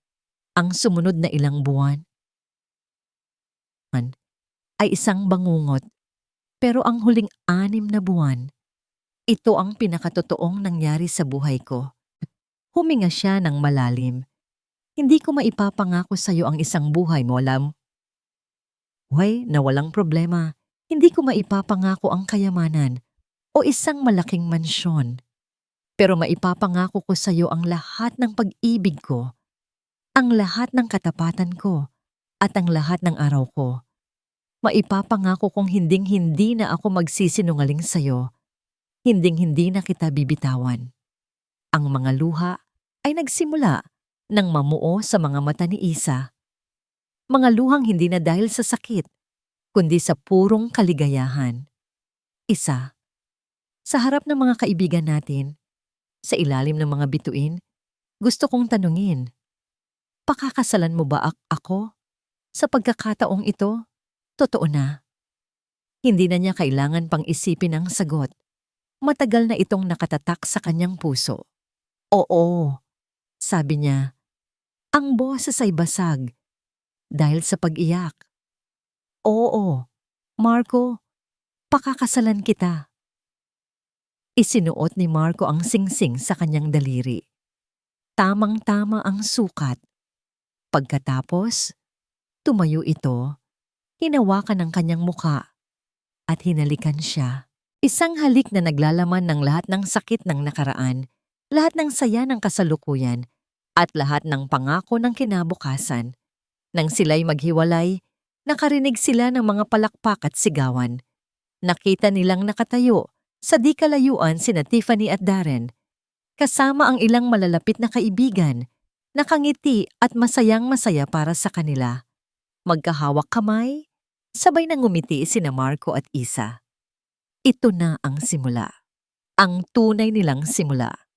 Ang sumunod na ilang buwan ay isang bangungot. Pero ang huling 6 na buwan, ito ang pinakatotoong nangyari sa buhay ko. Huminga siya ng malalim. Hindi ko maipapangako sa iyo ang isang buhay mo, alam. Na walang problema. Hindi ko maipapangako ang kayamanan o isang malaking mansyon. Pero maipapangako ko sa iyo ang lahat ng pag-ibig ko, ang lahat ng katapatan ko, at ang lahat ng araw ko. Maipapangako kong hinding-hindi na ako magsisinungaling sa iyo. Hinding-hindi na kita bibitawan. Ang mga luha ay nagsimula nang mamuo sa mga mata ni Isa. Mga luhang hindi na dahil sa sakit, kundi sa purong kaligayahan. Isa, sa harap ng mga kaibigan natin, sa ilalim ng mga bituin, gusto kong tanungin, pakakasalan mo ba ako? Sa pagkakataong ito, totoo na. Hindi na niya kailangan pang isipin ang sagot. Matagal na itong nakatatak sa kanyang puso. Oo, sabi niya. Ang boses ay basag dahil sa pag-iyak. Oo, Marco, pakakasalan kita. Isinuot ni Marco ang singsing sa kanyang daliri. Tamang-tama ang sukat. Pagkatapos, tumayo ito, hinawakan ang kanyang muka, at hinalikan siya. Isang halik na naglalaman ng lahat ng sakit ng nakaraan, lahat ng saya ng kasalukuyan, at lahat ng pangako ng kinabukasan. Nang sila'y maghiwalay, nakarinig sila ng mga palakpak at sigawan. Nakita nilang nakatayo sa di kalayuan sina Tiffany at Darren, kasama ang ilang malalapit na kaibigan, nakangiti at masayang-masaya para sa kanila. Magkahawak kamay, sabay nang ngumiti sina Marco at Isa. Ito na ang simula. Ang tunay nilang simula.